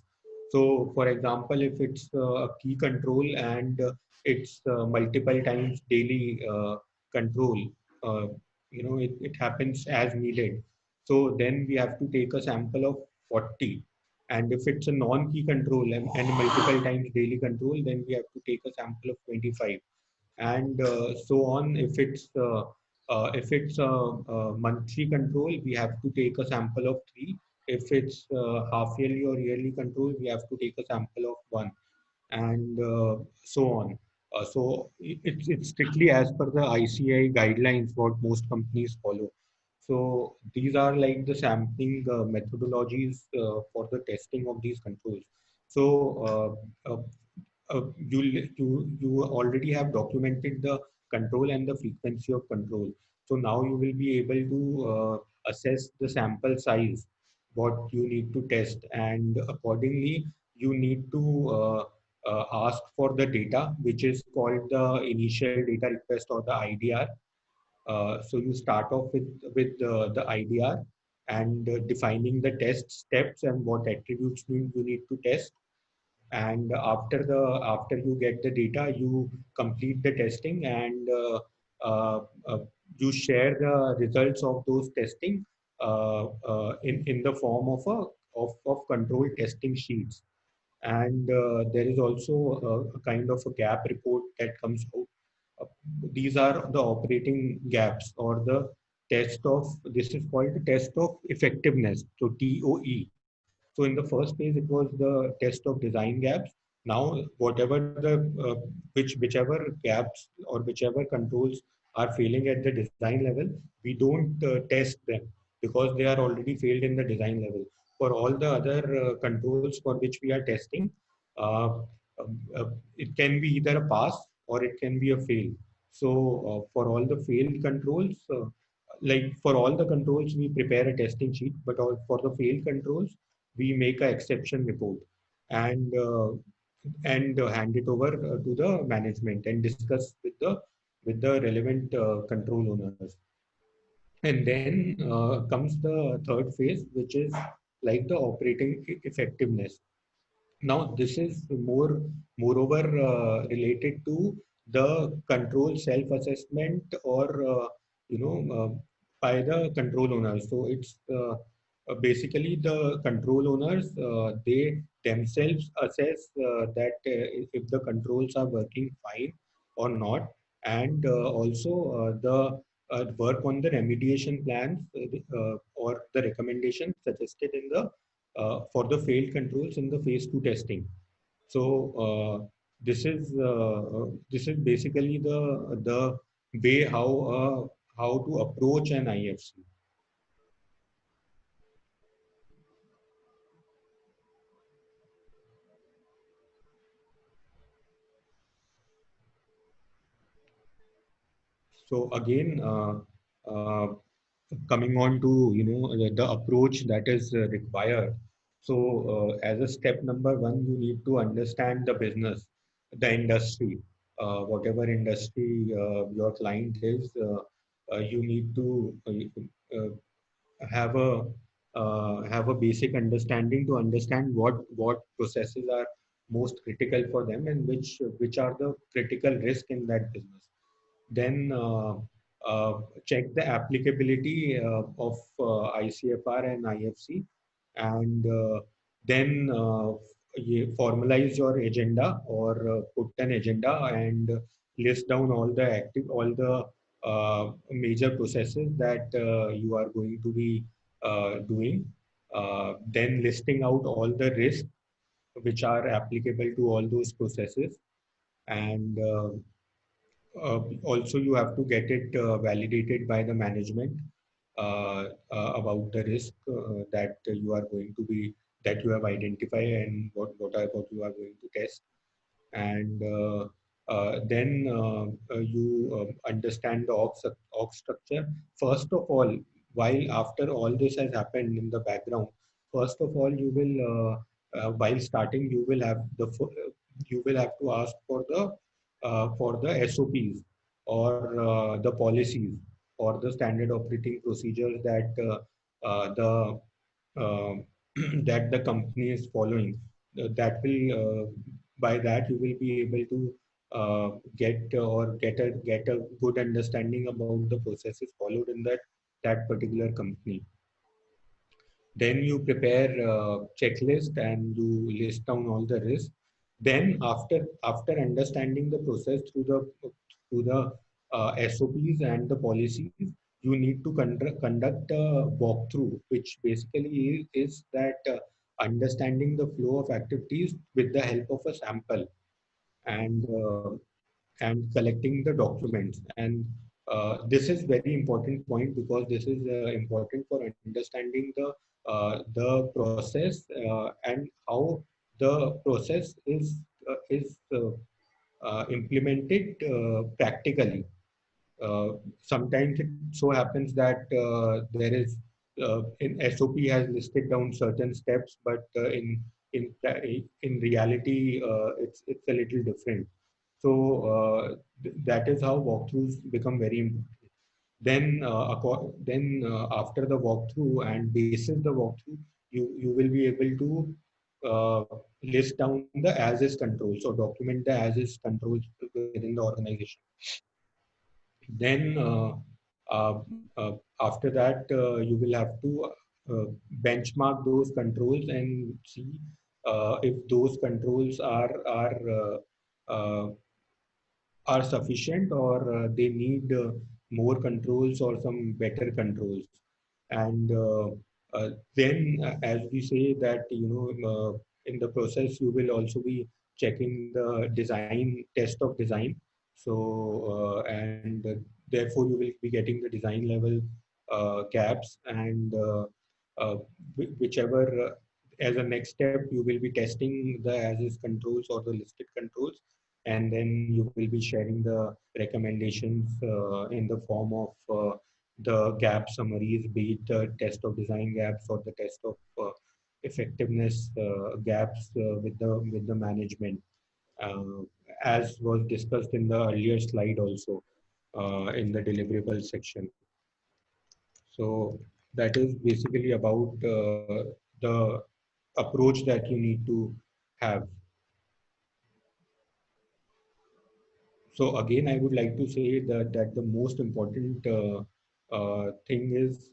So, for example, if it's a key control and it's multiple times daily control, uh, it happens as needed. So then we have to take a sample of 40. And if it's a non-key control and multiple times daily control, then we have to take a sample of 25, and so on. If it's a monthly control, we have to take a sample of 3. If it's half yearly or yearly control, we have to take a sample of 1, and so on. It's strictly as per the ICI guidelines what most companies follow. So these are like the sampling methodologies for the testing of these controls. So you already have documented the control and the frequency of control. So now you will be able to assess the sample size, what you need to test, and accordingly you need to ask for the data, which is called the initial data request or the IDR. So you start off with the IDR and defining the test steps and what attributes you need to test. And after you get the data, you complete the testing, and uh, uh, you share the results of those testing in the form of of control testing sheets. And there is also a kind of a gap report that comes out. Uh, these are the operating gaps or the test of, this is called the test of effectiveness, so TOE. So in the first phase, it was the test of design gaps. Now, whatever whichever gaps or whichever controls are failing at the design level, we don't test them because they are already failed in the design level. For all the other controls for which we are testing, uh, it can be either a pass or it can be a fail. So for all the failed controls, like for all the controls, we prepare a testing sheet, but for the failed controls, we make an exception report and hand it over to the management and discuss with the relevant control owners. And then comes the third phase, which is like the operating effectiveness. Now, this is moreover related to the control self-assessment or by the control owners. So it's basically the control owners, they themselves assess that if the controls are working fine or not, and also the work on the remediation plans or the recommendations suggested in the for the failed controls in the phase 2 testing. So this is basically the way how to approach an IFC. So again, coming on to the approach that is required. So as a step number one, you need to understand the business, the industry, whatever industry your client is. You need to have a basic understanding to understand what processes are most critical for them and which are the critical risk in that business. Then check the applicability of ICFR and IFC, and then formalize your agenda or put an agenda and list down all the major processes that you are going to be doing. Then listing out all the risks which are applicable to all those processes, and also you have to get it validated by the management about the risk that you are going to be that you have identified and what you are going to test. And then you understand the org structure. First of all, while after all this has happened in the background, first of all you will while starting you will have to ask for the SOPs or the policies or the standard operating procedures that the uh, that the company is following. That will by that you will be able to get a good understanding about the processes followed in that particular company. Then you prepare a checklist and you list down all the risks. Then after understanding the process through the SOPs and the policies, you need to conduct a walkthrough, which basically is that understanding the flow of activities with the help of a sample, and collecting the documents. And this is very important point, because this is important for understanding the process, and how the process is implemented practically. Sometimes it so happens that there is in SOP has listed down certain steps, but in reality, it's a little different. So that is how walkthroughs become very important. Then after the walkthrough and basis the walkthrough, you will be able to list down the as is controls, or document the as is controls within the organization. Then after that, you will have to benchmark those controls and see if those controls are sufficient, or they need more controls or some better controls. And as we say that, in the process you will also be checking the design test of design. So and therefore you will be getting the design level gaps, and whichever as a next step you will be testing the as is controls or the listed controls, and then you will be sharing the recommendations in the form of the gap summaries, be it the test of design gaps or the test of effectiveness gaps with the management, uh, as was discussed in the earlier slide also in the deliverable section. So that is basically about the approach that you need to have. So again, I would like to say that the most important thing is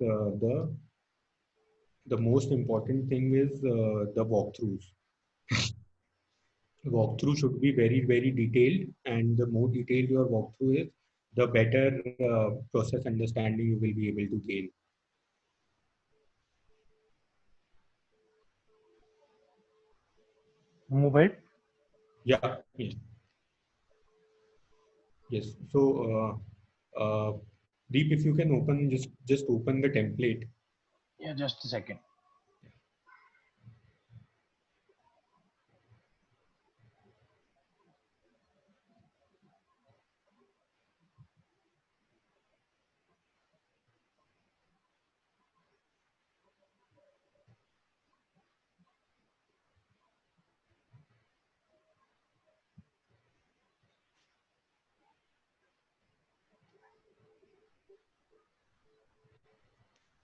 the most important thing is the walkthroughs. Walkthrough should be very, very detailed, and the more detailed your walkthrough is, the better process understanding you will be able to gain. Move ahead. Yeah, yes, yes. So, Deep, if you can open just open the template. Yeah, just a second.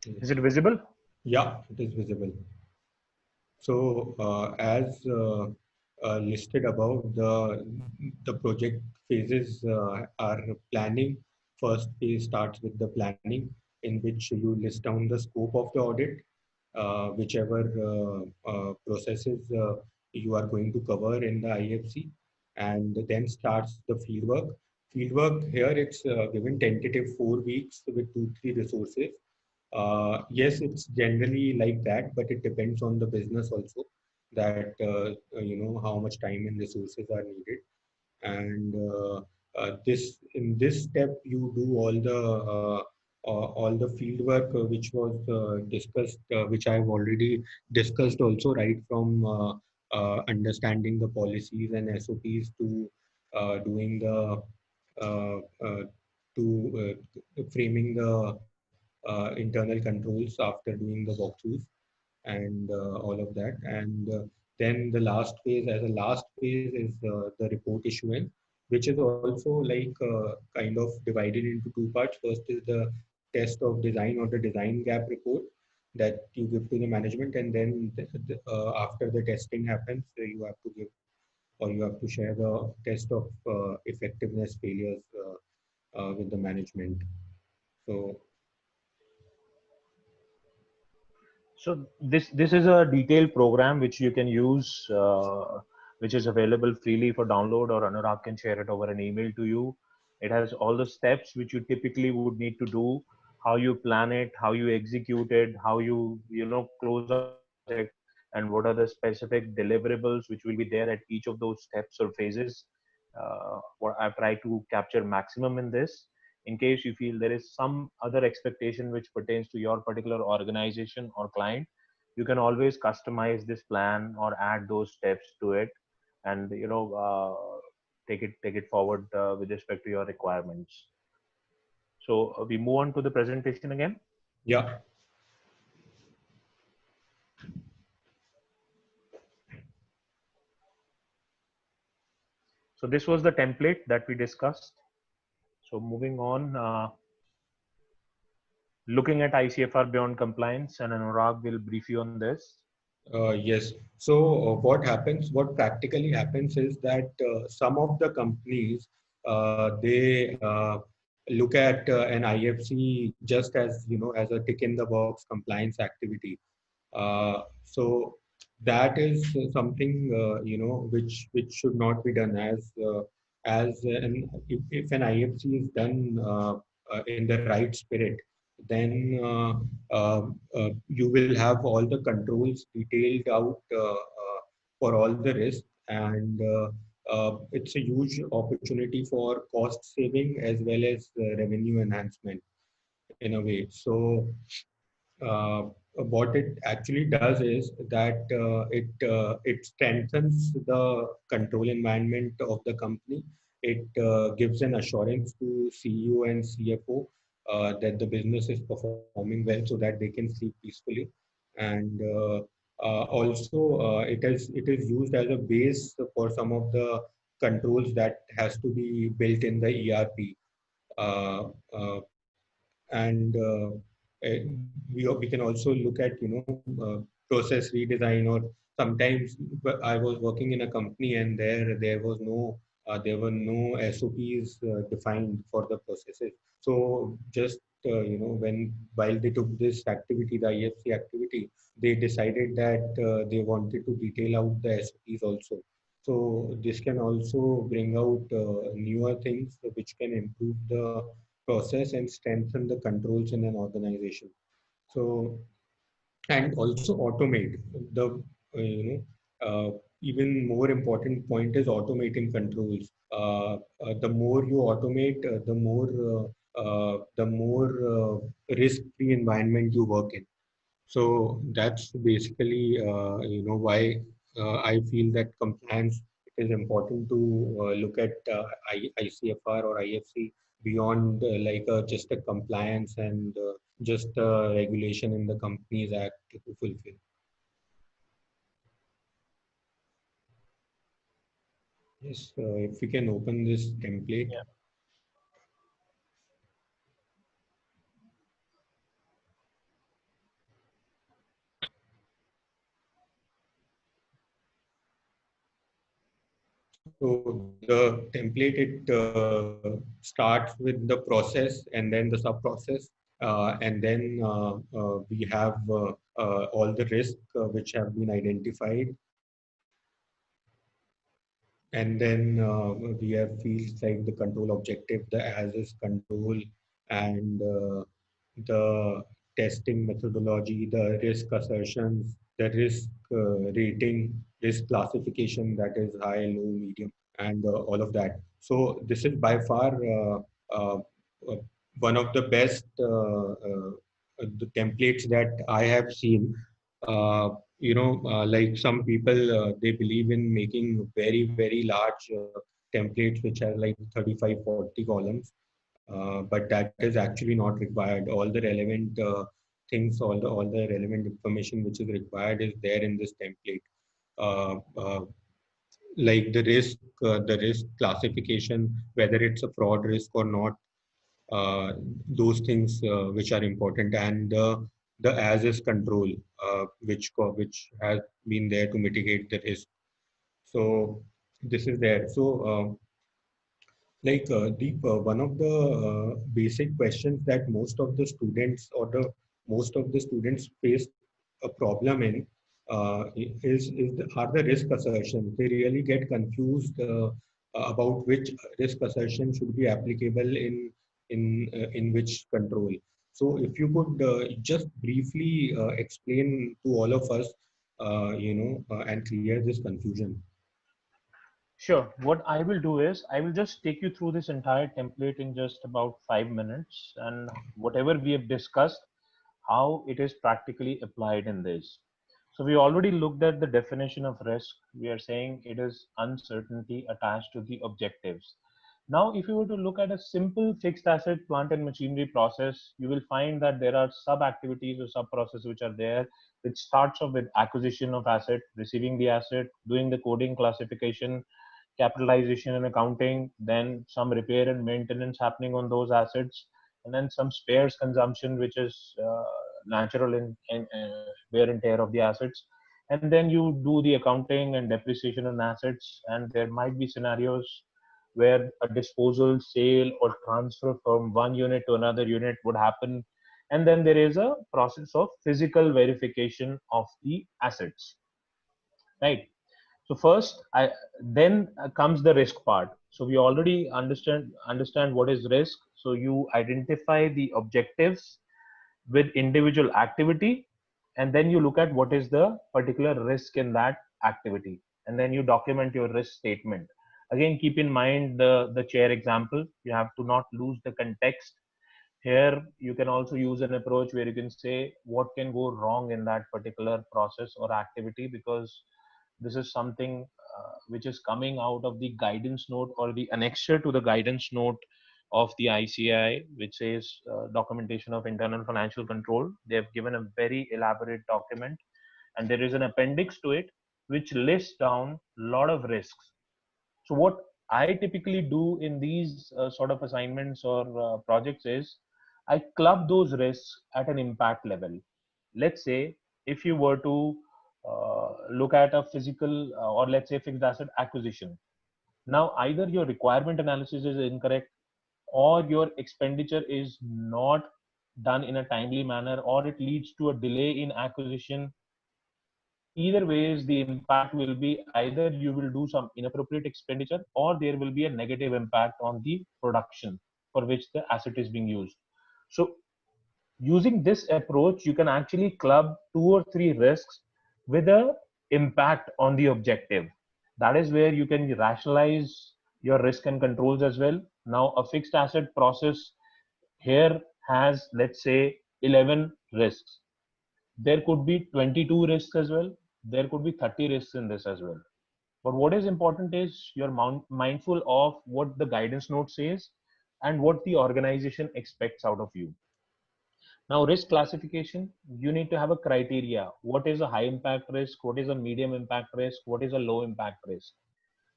Is Yes. it visible? Yeah, it is visible. So, as listed above, the project phases are planning. First phase starts with the planning, in which you list down the scope of the audit, whichever processes you are going to cover in the IFC, and then starts the fieldwork. Fieldwork here, it's given tentative 4 weeks with 2-3 resources. Yes, it's generally like that, but it depends on the business also, that how much time and resources are needed. And this in this step you do all the field work which was discussed, which I have already discussed also, right from understanding the policies and SOPs to doing the uh, uh, framing the internal controls after doing the walkthroughs, and all of that. And then the last phase, as a last phase, is the report issuance, which is also like kind of divided into two parts. First is the test of design or the design gap report that you give to the management, and then after the testing happens, you have to give or you have to share the test of effectiveness failures with the management. So this is a detailed program which you can use, which is available freely for download, or Anurag can share it over an email to you. It has all the steps which you typically would need to do, how you plan it, how you execute it, how you know close out the project, and what are the specific deliverables which will be there at each of those steps or phases. What I've tried to capture maximum in this. In case you feel there is some other expectation which pertains to your particular organization or client, you can always customize this plan or add those steps to it, and take it forward with respect to your requirements. So we move on to the presentation again. yeah. So this was the template that we discussed. So moving on, looking at ICFR beyond compliance, and Anurag will brief you on this. Yes. So what practically happens is that some of the companies, they look at an IFC just as, as a tick in the box compliance activity. So that is something, which should not be done if an IFC is done in the right spirit, then you will have all the controls detailed out for all the risks, and it's a huge opportunity for cost saving as well as revenue enhancement in a way. So uh, what it actually does is that it strengthens the control environment of the company. It gives an assurance to CEO and CFO that the business is performing well, so that they can sleep peacefully. And also, it is used as a base for some of the controls that has to be built in the ERP. Uh, uh, and eh, we can also look at process redesign, or sometimes I was working in a company and there were no SOPs defined for the processes. So just when while they took this activity, the IFC activity, they decided that they wanted to detail out the SOPs also. So this can also bring out newer things which can improve the process and strengthen the controls in an organization. So, and also automate the even more important point is automating controls. The more you automate, the more risk-free environment you work in. So that's basically why I feel that compliance, it is important to look at ICFR or IFC beyond just a compliance and just a regulation in the Companies Act to fulfill. Yes, if we can open this template. Yeah. So the template, it starts with the process and then the sub process, and then we have all the risks which have been identified, and then we have fields like the control objective, the as is control, and the testing methodology, the risk assertions, the risk rating, risk classification, that is high, low, medium, and all of that. So this is by far uh, uh, one of the best the templates that I have seen. Like some people, they believe in making very, very large templates which have like 35, 40 columns. But that is actually not required. All the relevant things, all the relevant information which is required is there in this template. Uh, uh, like the risk classification, whether it's a fraud risk or not, uh, those things which are important, and the as is control, which has been there to mitigate the risk. So this is there. So Deep, one of the basic questions that most of the students or the most of the students face a problem in are the risk assertions. They really get confused about which risk assertion should be applicable in which control. So if you could just briefly explain to all of us, and clear this confusion. Sure. What I will do is I will just take you through this entire template in just about 5 minutes, and whatever we have discussed, how it is practically applied in this. So we already looked at the definition of risk. We are saying it is uncertainty attached to the objectives. Now, if you were to look at a simple fixed asset plant and machinery process, you will find that there are sub activities or sub processes which are there, which starts off with acquisition of asset, receiving the asset, doing the coding classification, capitalization and accounting, then some repair and maintenance happening on those assets, and then some spares consumption, which is natural in wear and tear of the assets. And then you do the accounting and depreciation on assets, and there might be scenarios where a disposal, sale, or transfer from one unit to another unit would happen. And then there is a process of physical verification of the assets, right? So first, then comes the risk part. So we already understand what is risk. So you identify the objectives with individual activity, and then you look at what is the particular risk in that activity, and then you document your risk statement. Again, keep in mind the chair example. You have to not lose the context. Here, you can also use an approach where you can say what can go wrong in that particular process or activity, because this is something which is coming out of the guidance note or the annexure to the guidance note of the ICAI, which says documentation of internal financial control. They have given a very elaborate document, and there is an appendix to it which lists down a lot of risks. So what I typically do in these sort of assignments or projects is I club those risks at an impact level. Let's say if you were to look at a physical or let's say fixed asset acquisition. Now either your requirement analysis is incorrect, or your expenditure is not done in a timely manner, or it leads to a delay in acquisition. Either ways, the impact will be either you will do some inappropriate expenditure, or there will be a negative impact on the production for which the asset is being used. So using this approach, you can actually club 2 or 3 risks with a impact on the objective. That is where you can rationalize your risk and controls as well. Now a fixed asset process here has, let's say, 11 risks. There could be 22 risks as well. There could be 30 risks in this as well. But what is important is you're mindful of what the guidance note says and what the organization expects out of you. Now, risk classification, you need to have a criteria. What is a high impact risk? What is a medium impact risk? What is a low impact risk?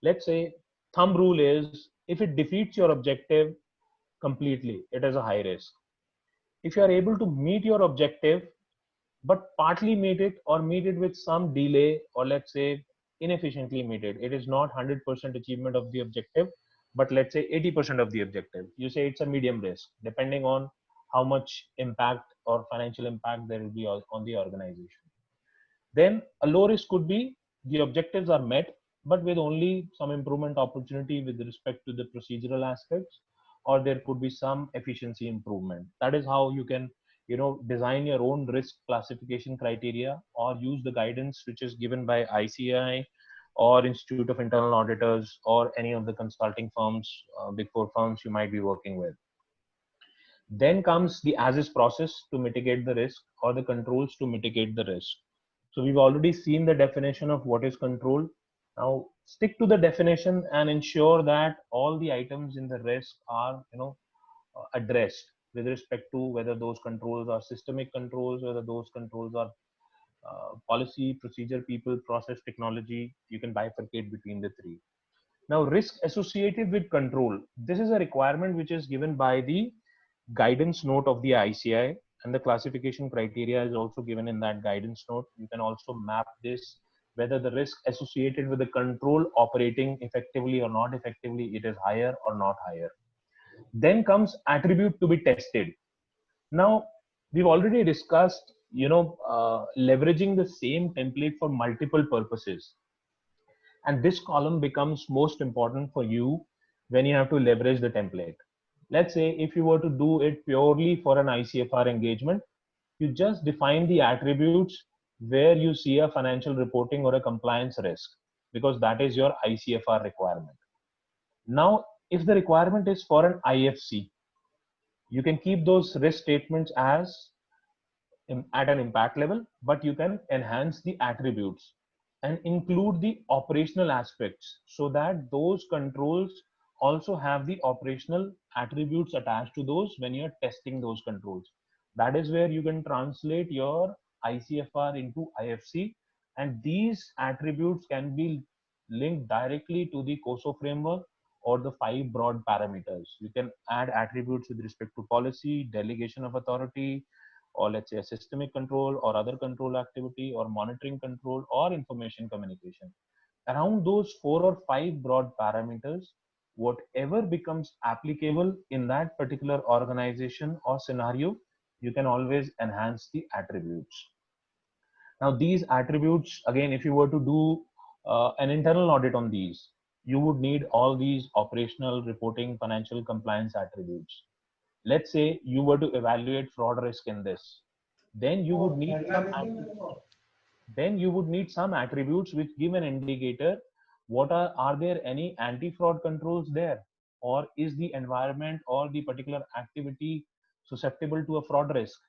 Let's say thumb rule is if it defeats your objective completely, it is a high risk. If you are able to meet your objective, but partly meet it or meet it with some delay, or let's say inefficiently meet it, it is not 100% achievement of the objective, but let's say 80% of the objective, you say it's a medium risk, depending on how much impact or financial impact there will be on the organization. Then a low risk could be the objectives are met, but with only some improvement opportunity with respect to the procedural aspects, or there could be some efficiency improvement. That is how you can, design your own risk classification criteria, or use the guidance which is given by ICAI or Institute of Internal Auditors or any of the consulting firms, big four firms you might be working with. Then comes the as is process to mitigate the risk, or the controls to mitigate the risk. So we've already seen the definition of what is control. Now stick to the definition and ensure that all the items in the risk are, addressed with respect to whether those controls are systemic controls, whether those controls are policy, procedure, people, process, technology. You can bifurcate between the three. Now, risk associated with control. This is a requirement which is given by the guidance note of the ICAI, and the classification criteria is also given in that guidance note. You can also map this whether the risk associated with the control operating effectively or not effectively, it is higher or not higher. Then comes attribute to be tested. Now, we've already discussed, leveraging the same template for multiple purposes. And this column becomes most important for you when you have to leverage the template. Let's say if you were to do it purely for an ICFR engagement, you just define the attributes where you see a financial reporting or a compliance risk, because that is your ICFR requirement. Now, if the requirement is for an IFC, you can keep those risk statements as at an impact level, but you can enhance the attributes and include the operational aspects so that those controls also have the operational attributes attached to those when you're testing those controls. That is where you can translate your ICFR into IFC, and these attributes can be linked directly to the COSO framework or the 5 broad parameters. You can add attributes with respect to policy, delegation of authority, or let's say a systemic control or other control activity or monitoring control or information communication. Around those 4 or 5 broad parameters, whatever becomes applicable in that particular organization or scenario, you can always enhance the attributes. Now, these attributes, again, if you were to do an internal audit on these, you would need all these operational reporting, financial compliance attributes. Let's say you were to evaluate fraud risk in this, then you would need some attributes which give an indicator what are there any anti-fraud controls there, or is the environment or the particular activity susceptible to a fraud risk.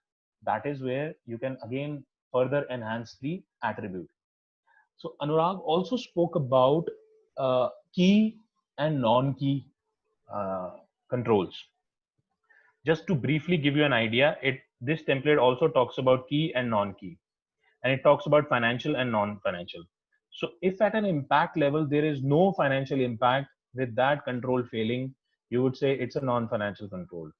That is where you can again further enhance the attribute. So Anurag also spoke about key and non-key controls. Just to briefly give you an idea, this template also talks about key and non-key, and it talks about financial and non-financial. So if at an impact level there is no financial impact with that control failing, you would say it's a non-financial control.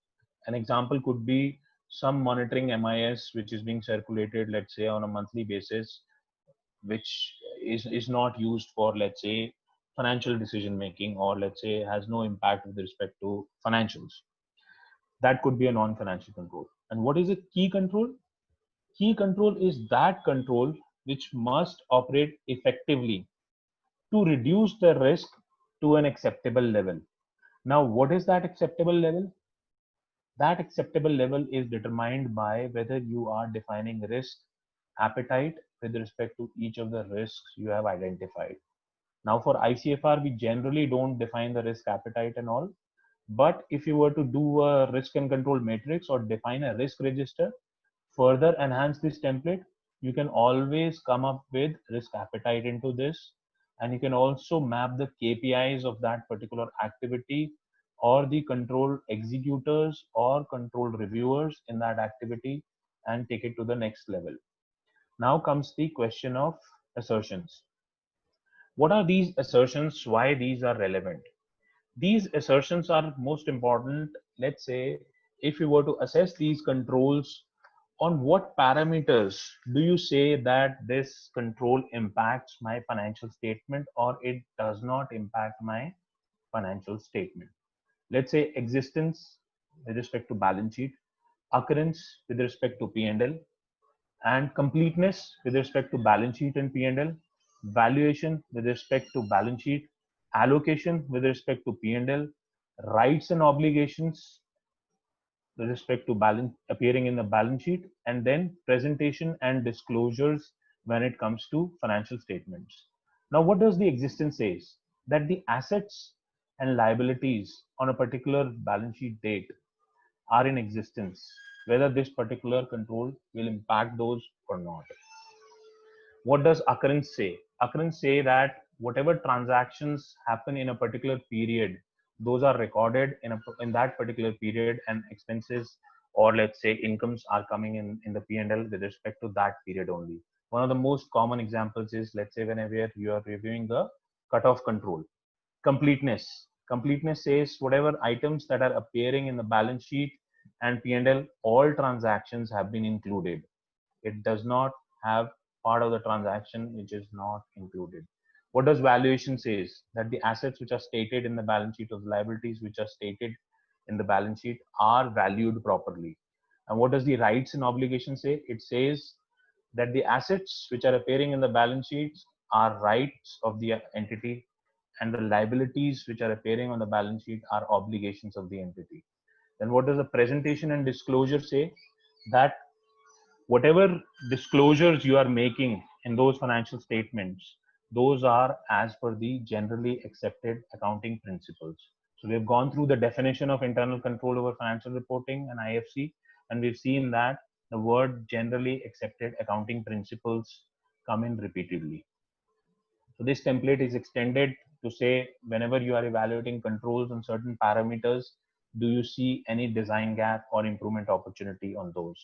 An example could be some monitoring MIS which is being circulated, let's say on a monthly basis, which is not used for, let's say, financial decision making, or let's say has no impact with respect to financials. That could be a non-financial control. And what is a key control? Key control is that control which must operate effectively to reduce the risk to an acceptable level. Now, what is that acceptable level? That acceptable level is determined by whether you are defining risk appetite with respect to each of the risks you have identified. Now, for ICFR, we generally don't define the risk appetite and all. But if you were to do a risk and control matrix or define a risk register, further enhance this template, you can always come up with risk appetite into this. And you can also map the KPIs of that particular activity or the control executors or control reviewers in that activity and take it to the next level. Now comes the question of assertions. What are these assertions? Why these are relevant? These assertions are most important. Let's say if you were to assess these controls, on what parameters do you say that this control impacts my financial statement or it does not impact my financial statement? Let's say existence with respect to balance sheet, occurrence with respect to P&L, and completeness with respect to balance sheet and P&L, valuation with respect to balance sheet, allocation with respect to P&L, rights and obligations with respect to balance appearing in the balance sheet, and then presentation and disclosures when it comes to financial statements. Now, what does the existence says? That the assets and liabilities on a particular balance sheet date are in existence, whether this particular control will impact those or not. What does occurrence say? Occurrence say that whatever transactions happen in a particular period, those are recorded in that particular period, and expenses or let's say incomes are coming in the P&L with respect to that period only. One of the most common examples is, let's say, whenever you are reviewing the cutoff control. Completeness says whatever items that are appearing in the balance sheet and P&L, all transactions have been included. It does not have part of the transaction which is not included. What does valuation says? That the assets which are stated in the balance sheet or the liabilities which are stated in the balance sheet are valued properly. And what does the rights and obligations say? It says that the assets which are appearing in the balance sheets are rights of the entity, and the liabilities which are appearing on the balance sheet are obligations of the entity. Then what does the presentation and disclosure say? That whatever disclosures you are making in those financial statements, those are as per the generally accepted accounting principles. So we've gone through the definition of internal control over financial reporting and IFC, and we've seen that the word generally accepted accounting principles come in repeatedly. So this template is extended to say whenever you are evaluating controls on certain parameters, do you see any design gap or improvement opportunity on those?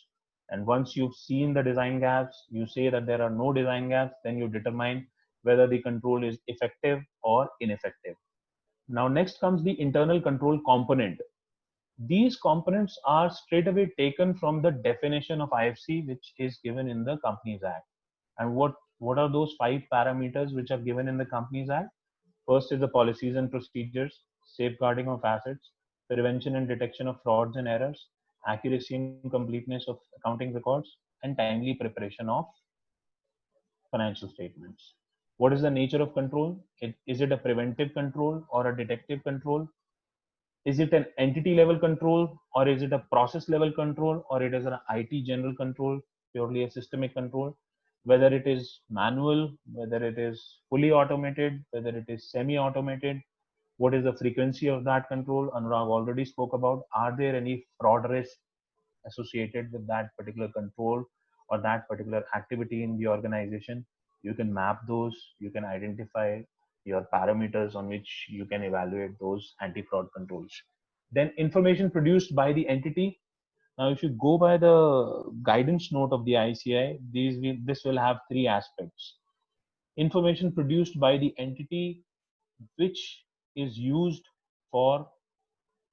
And once you've seen the design gaps, you say that there are no design gaps, then you determine whether the control is effective or ineffective. Now, next comes the internal control component. These components are straight away taken from the definition of IFC, which is given in the Companies Act. And what are those 5 parameters which are given in the Companies Act? First is the policies and procedures, safeguarding of assets, prevention and detection of frauds and errors, accuracy and completeness of accounting records, and timely preparation of financial statements. What is the nature of control? Is it a preventive control or a detective control? Is it an entity level control, or is it a process level control, or it is an IT general control, purely a systemic control? Whether it is manual, whether it is fully automated, whether it is semi automated, what is the frequency of that control? Anurag already spoke about. Are there any fraud risks associated with that particular control or that particular activity in the organization? You can map those, you can identify your parameters on which you can evaluate those anti-fraud controls. Then information produced by the entity. Now, if you go by the guidance note of the ICAI, this will have 3 aspects. Information produced by the entity which is used for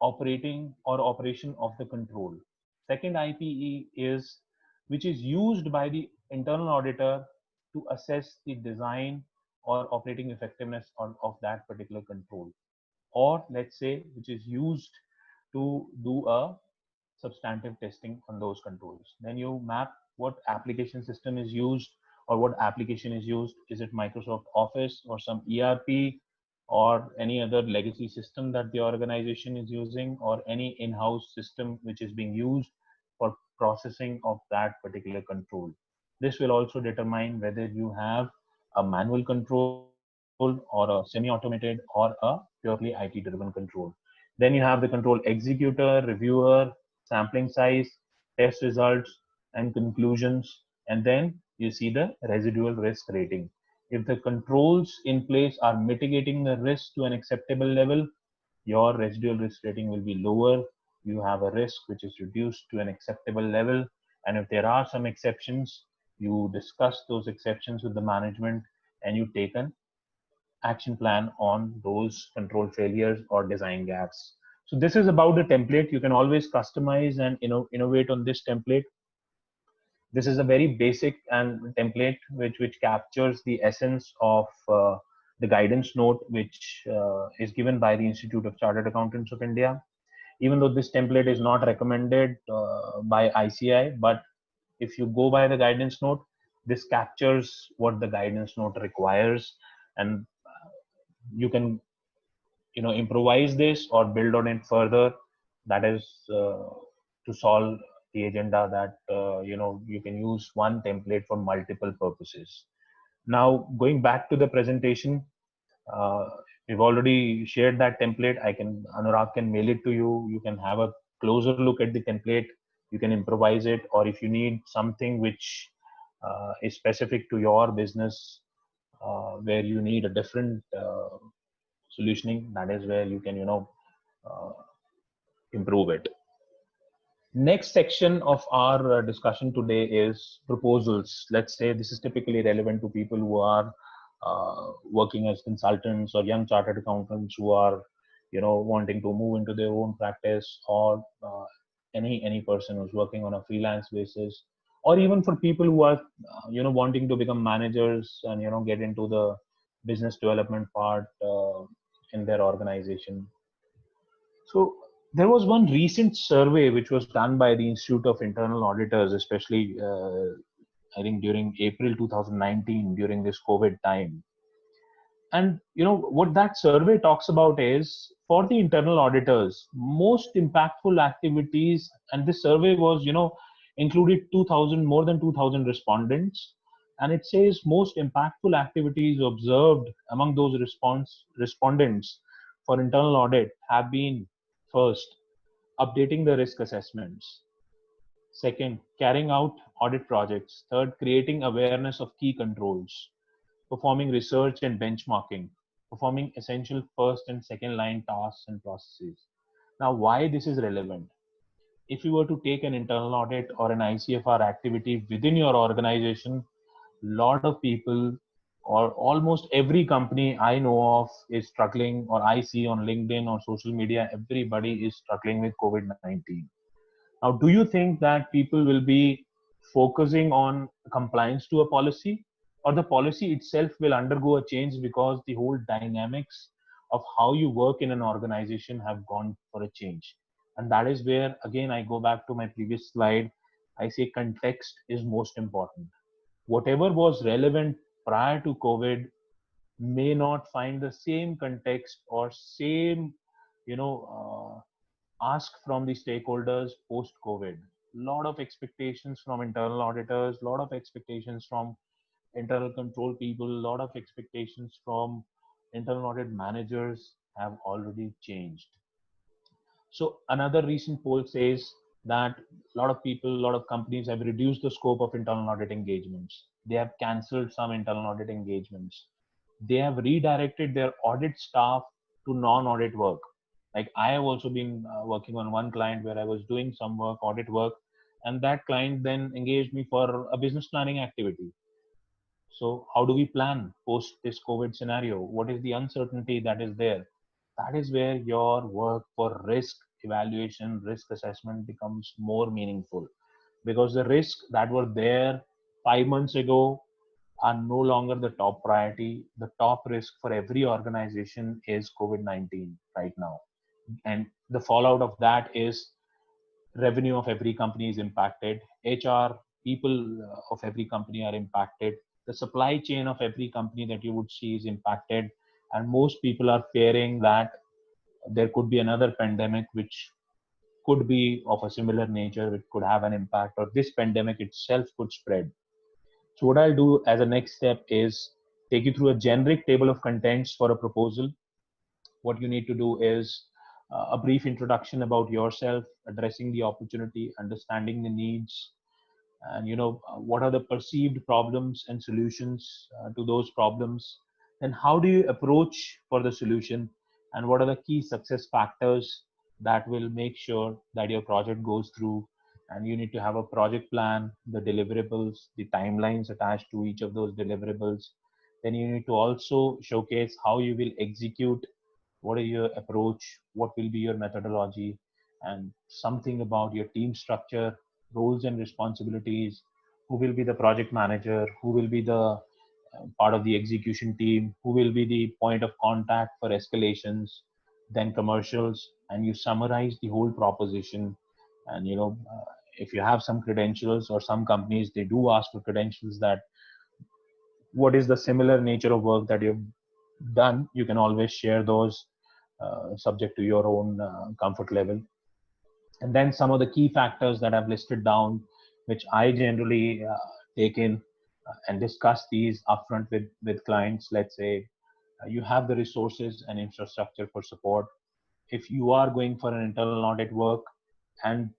operating or operation of the control. Second IPE is which is used by the internal auditor to assess the design or operating effectiveness of that particular control. Or let's say which is used to do a substantive testing on those controls. Then you map what application system is used or what application is used. Is it Microsoft Office or some ERP or any other legacy system that the organization is using, or any in-house system which is being used for processing of that particular control. This will also determine whether you have a manual control or a semi-automated or a purely IT driven control. Then you have the control executor, reviewer, sampling size, test results, and conclusions. And then you see the residual risk rating. If the controls in place are mitigating the risk to an acceptable level, your residual risk rating will be lower. You have a risk which is reduced to an acceptable level. And if there are some exceptions, you discuss those exceptions with the management and you take an action plan on those control failures or design gaps. So this is about the template. You can always customize and innovate on this template. This is a very basic and template which captures the essence of the guidance note which is given by the Institute of Chartered Accountants of India. Even though this template is not recommended by ICAI, but if you go by the guidance note, this captures what the guidance note requires, and you can improvise this or build on it further. That is to solve the agenda that you can use one template for multiple purposes. Now, going back to the presentation, uh, we've already shared that template. Anurag can mail it to you. You can have a closer look at the template. You can improvise it, or if you need something which is specific to your business, where you need a different solutioning, that is where you can uh, improve it. Next section of our discussion today is proposals. Let's say this is typically relevant to people who are working as consultants or young chartered accountants who are wanting to move into their own practice, or any person who's working on a freelance basis, or even for people who are wanting to become managers and get into the business development part in their organization. So there was one recent survey which was done by the Institute of Internal Auditors, especially I think during April 2019, during this COVID time. And what that survey talks about is, for the internal auditors, most impactful activities, and this survey was included 2000, more than 2000 respondents, and it says most impactful activities observed among those respondents for internal audit have been: first, updating the risk assessments; second, carrying out audit projects; third, creating awareness of key controls; performing research and benchmarking; performing essential first and second line tasks and processes. Now, why this is relevant? If you were to take an internal audit or an ICFR activity within your organization, lot of people, or almost every company I know of, is struggling, or I see on LinkedIn or social media, everybody is struggling with COVID-19. Now, do you think that people will be focusing on compliance to a policy, or the policy itself will undergo a change because the whole dynamics of how you work in an organization have gone for a change? And that is where, again, I go back to my previous slide. I say context is most important. Whatever was relevant prior to COVID may not find the same context or same, you know, ask from the stakeholders post COVID. Lot of expectations from internal auditors, lot of expectations from internal control people, lot of expectations from internal audit managers have already changed. So another recent poll says that a lot of people, a lot of companies have reduced the scope of internal audit engagements. They have cancelled some internal audit engagements. They have redirected their audit staff to non-audit work. Like, I have also been working on one client where I was doing some work, audit work, and that client then engaged me for a business planning activity. So how do we plan post this COVID scenario? What is the uncertainty that is there? That is where your work for risk evaluation, risk assessment becomes more meaningful, because the risks that were there 5 months ago are no longer the top priority. The top risk for every organization is COVID-19 right now. And the fallout of that is revenue of every company is impacted. HR people of every company are impacted. The supply chain of every company that you would see is impacted. And most people are fearing that there could be another pandemic which could be of a similar nature, which could have an impact, or this pandemic itself could spread. So what I'll do as a next step is take you through a generic table of contents for a proposal. What you need to do is a brief introduction about yourself, addressing the opportunity, understanding the needs, and what are the perceived problems and solutions to those problems. Then how do you approach for the solution, and what are the key success factors that will make sure that your project goes through. And you need to have a project plan, the deliverables, the timelines attached to each of those deliverables. Then you need to also showcase how you will execute, what is your approach, what will be your methodology, and something about your team structure, roles and responsibilities, who will be the project manager, who will be the part of the execution team, who will be the point of contact for escalations, then commercials, and you summarize the whole proposition. And if you have some credentials, or some companies, they do ask for credentials, that what is the similar nature of work that you've done. You can always share those, subject to your own comfort level. And then some of the key factors that I've listed down, which I generally take in and discuss these upfront with clients. Let's say you have the resources and infrastructure for support. If you are going for an internal audit work and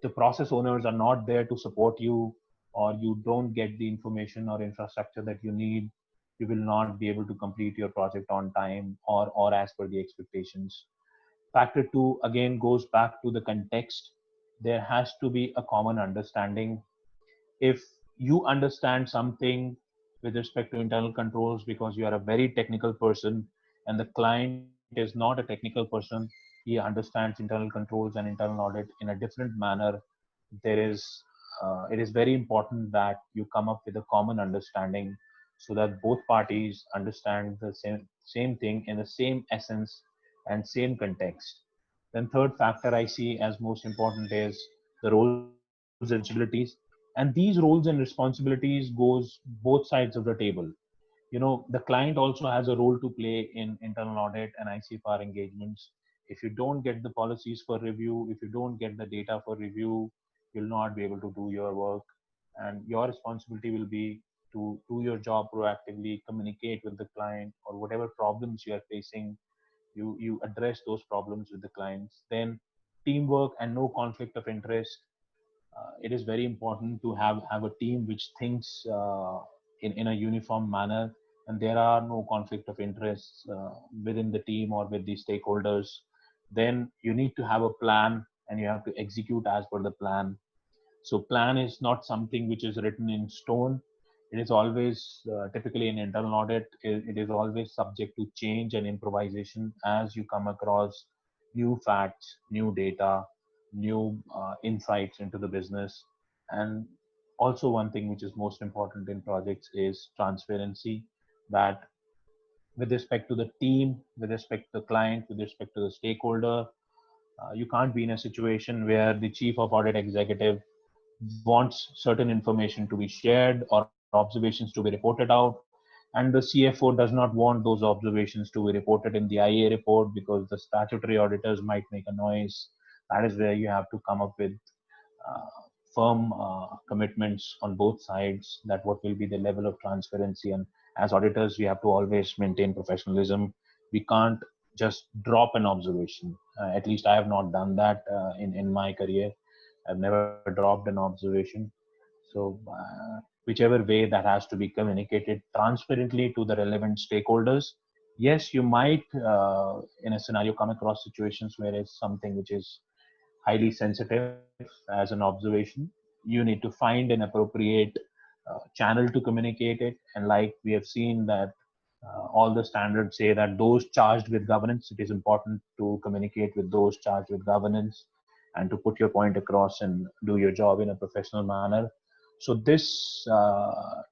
the process owners are not there to support you, or you don't get the information or infrastructure that you need, you will not be able to complete your project on time, or as per the expectations. Factor two again goes back to the context. There has to be a common understanding. If you understand something with respect to internal controls because you are a very technical person, and the client is not a technical person, he understands internal controls and internal audit in a different manner, there is it is very important that you come up with a common understanding so that both parties understand the same thing in the same essence and same context. Then third factor I see as most important is the roles and responsibilities. And these roles and responsibilities goes both sides of the table. The client also has a role to play in internal audit and ICFR engagements. If you don't get the policies for review, if you don't get the data for review, you'll not be able to do your work. And your responsibility will be to do your job proactively, communicate with the client, or whatever problems you are facing, you address those problems with the clients. Then teamwork and no conflict of interest. It is very important to have a team which thinks in a uniform manner, and there are no conflict of interests within the team or with the stakeholders. Then you need to have a plan and you have to execute as per the plan. So plan is not something which is written in stone. It is always typically in internal audit. It is always subject to change and improvisation as you come across new facts, new data, new insights into the business. And also one thing which is most important in projects is transparency. That with respect to the team, with respect to the client, with respect to the stakeholder, you can't be in a situation where the chief of audit executive wants certain information to be shared or observations to be reported out, and the CFO does not want those observations to be reported in the IA report because the statutory auditors might make a noise. That is where you have to come up with uh, firm commitments on both sides, that what will be the level of transparency. And as auditors, we have to always maintain professionalism. We can't just drop an observation. At least I have not done that in my career. I've never dropped an observation. So, whichever way that has to be communicated transparently to the relevant stakeholders. Yes, you might, in a scenario, come across situations where it's something which is highly sensitive as an observation. You need to find an appropriate channel to communicate it. And like we have seen that all the standards say that those charged with governance, it is important to communicate with those charged with governance and to put your point across and do your job in a professional manner. So this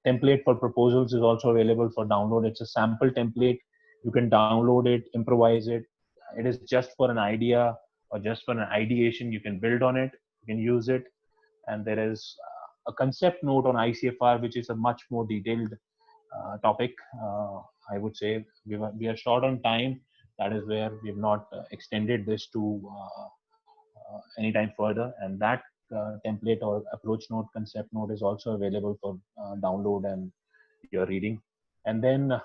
template for proposals is also available for download. It's a sample template. You can download it, improvise it. It is just for an idea or just for an ideation. You can build on it, you can use it. And there is a concept note on ICFR, which is a much more detailed topic. I would say we are short on time. That is where we have not extended this to anytime further. And that template or approach note, concept note is also available for download and your reading. And then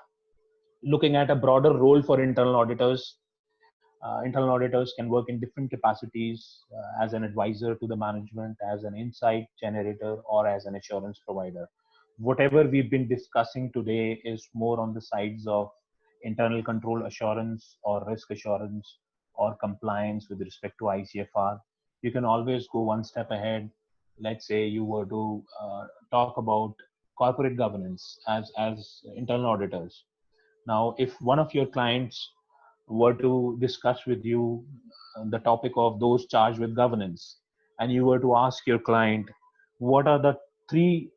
looking at a broader role for internal auditors. Internal auditors can work in different capacities as an advisor to the management, as an insight generator, or as an assurance provider. Whatever we've been discussing today is more on the sides of internal control assurance or risk assurance or compliance with respect to ICFR. You can always go one step ahead. Let's say you were to talk about corporate governance as internal auditors. Now, if one of your clients were to discuss with you the topic of those charged with governance, and you were to ask your client, what are the three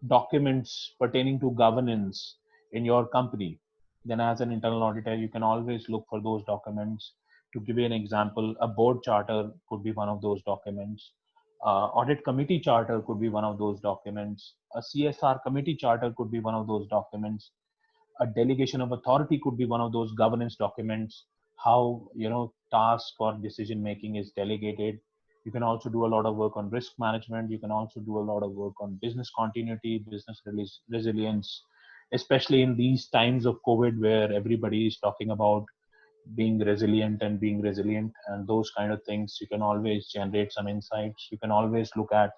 documents pertaining to governance in your company, then as an internal auditor, you can always look for those documents. To give you an example, a board charter could be one of those documents. Audit committee charter could be one of those documents. A CSR committee charter could be one of those documents. A delegation of authority could be one of those governance documents. How task or decision making is delegated. You can also do a lot of work on risk management. You can also do a lot of work on business continuity, business resilience, especially in these times of COVID where everybody is talking about being resilient and being resilient and those kind of things. You can always generate some insights. You can always look at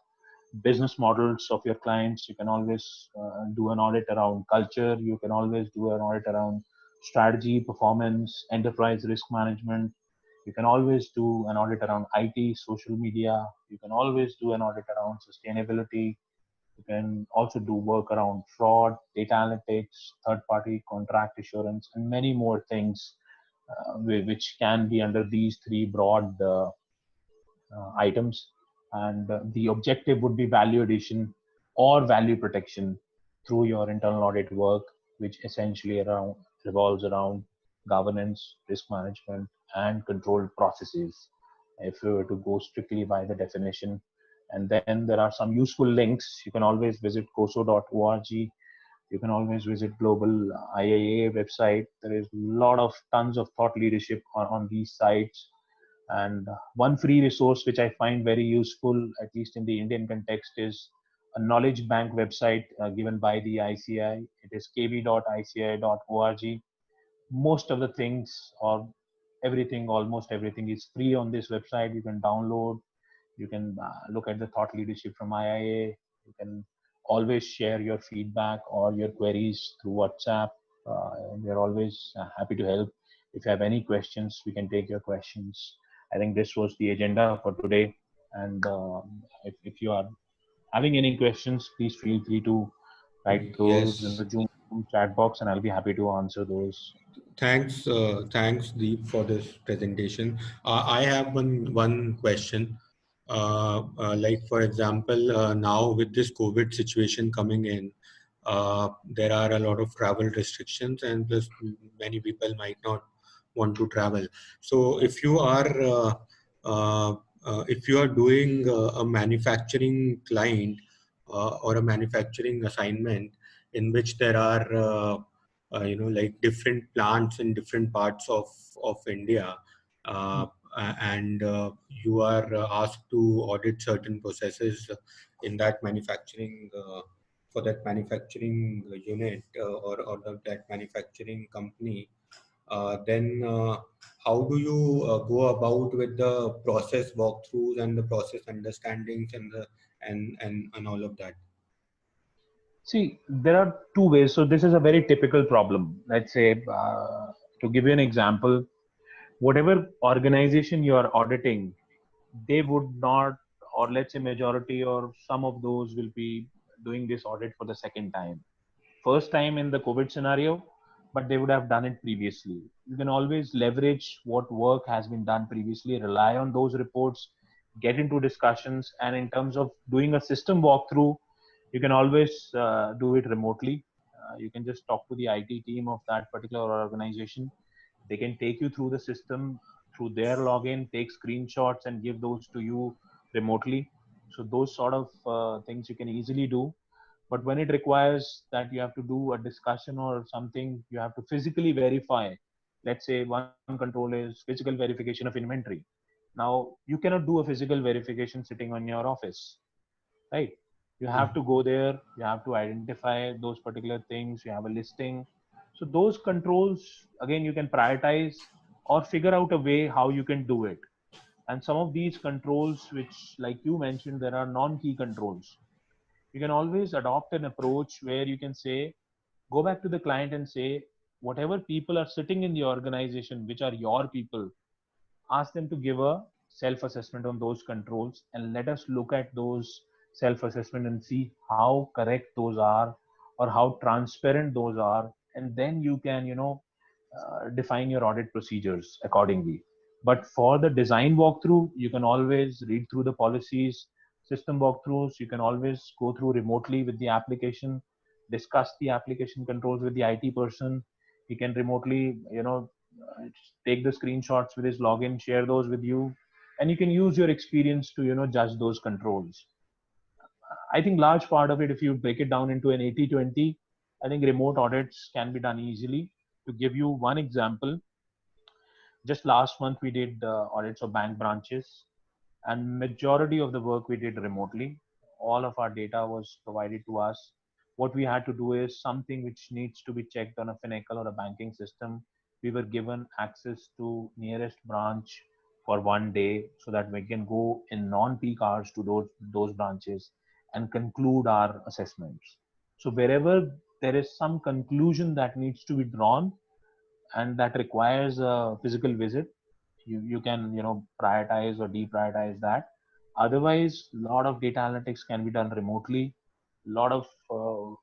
business models of your clients. You can always do an audit around culture. You can always do an audit around strategy, performance, enterprise risk management. You can always do an audit around IT, social media. You can always do an audit around sustainability. You can also do work around fraud, data analytics, third party contract assurance, and many more things which can be under these three broad items. and the objective would be value addition or value protection through your internal audit work, which essentially revolves around governance, risk management, and controlled processes, if you were to go strictly by the definition. And then there are some useful links. You can always visit coso.org. You can always visit Global IAA website. There is a lot of tons of thought leadership on these sites. And one free resource which I find very useful, at least in the Indian context, is a knowledge bank website given by the ICI. It is kb.ici.org. Most of the things, or everything, almost everything, is free on this website. You can download, you can look at the thought leadership from IIA. You can always share your feedback or your queries through WhatsApp. We are always happy to help. If you have any questions, we can take your questions. I think this was the agenda for today. And if you are having any questions, please feel free to write those in Yes. the Zoom chat box, and I'll be happy to answer those. Thanks, Deep, for this presentation. I have one question. Like for example, now with this COVID situation coming in, there are a lot of travel restrictions, and plus many people might not want to travel. So if you are doing a manufacturing client or a manufacturing assignment in which there are like different plants in different parts of India, uh, and you are asked to audit certain processes in that manufacturing for that manufacturing unit that manufacturing company, then how do you go about with the process walkthroughs and the process understandings and and all of that? See, there are two ways. So this is a very typical problem. Let's say, to give you an example, whatever organization you are auditing, they would not, or let's say majority or some of those will be doing this audit for the second time. First time in the COVID scenario, but they would have done it previously. You can always leverage what work has been done previously, rely on those reports, get into discussions, and in terms of doing a system walkthrough, you can always do it remotely. You can just talk to the IT team of that particular organization. They can take you through the system through their login, take screenshots, and give those to you remotely. So those sort of things you can easily do. But when it requires that you have to do a discussion or something, you have to physically verify. Let's say one control is physical verification of inventory. Now you cannot do a physical verification sitting on your office, right? You have to go there, you have to identify those particular things, you have a listing. So those controls, again, you can prioritize or figure out a way how you can do it. And some of these controls, which, like you mentioned, there are non-key controls. You can always adopt an approach where you can say, go back to the client and say, whatever people are sitting in the organization, which are your people, ask them to give a self assessment on those controls, and let us look at those self assessment and see how correct those are or how transparent those are. And then you can, define your audit procedures accordingly. But for the design walkthrough, you can always read through the policies. System walkthroughs, you can always go through remotely with the application, discuss the application controls with the IT person. He can remotely, take the screenshots with his login, share those with you, and you can use your experience to, judge those controls. I think large part of it, if you break it down into an 80-20, I think remote audits can be done easily. To give you one example, just last month we did audits of bank branches, and majority of the work we did remotely. All of our data was provided to us. What we had to do is something which needs to be checked on a Finacle or a banking system. We were given access to nearest branch for one day so that we can go in non-peak hours to those branches and conclude our assessments. So wherever there is some conclusion that needs to be drawn and that requires a physical visit, you can, prioritize or deprioritize that. Otherwise, a lot of data analytics can be done remotely. A lot of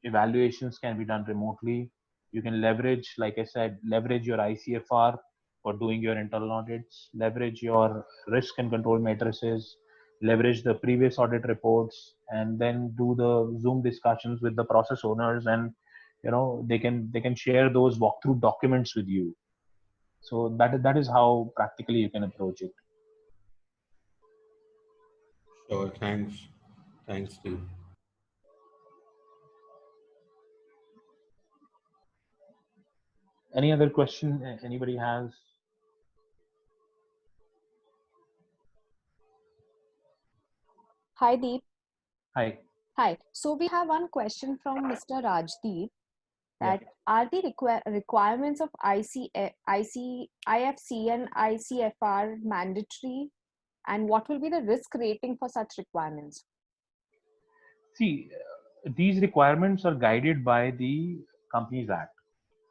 evaluations can be done remotely. You can leverage, like I said, leverage your ICFR for doing your internal audits, leverage your risk and control matrices, leverage the previous audit reports, and then do the Zoom discussions with the process owners, and they can share those walkthrough documents with you. So that is how practically you can approach it. Sure, thanks. Thanks, Steve. Any other question anybody has? Hi, Deep. Hi. Hi. So we have one question from Mr. Rajdeep, Yeah. that are the requirements of IFC and ICFR mandatory, and what will be the risk rating for such requirements? See, these requirements are guided by the Companies Act.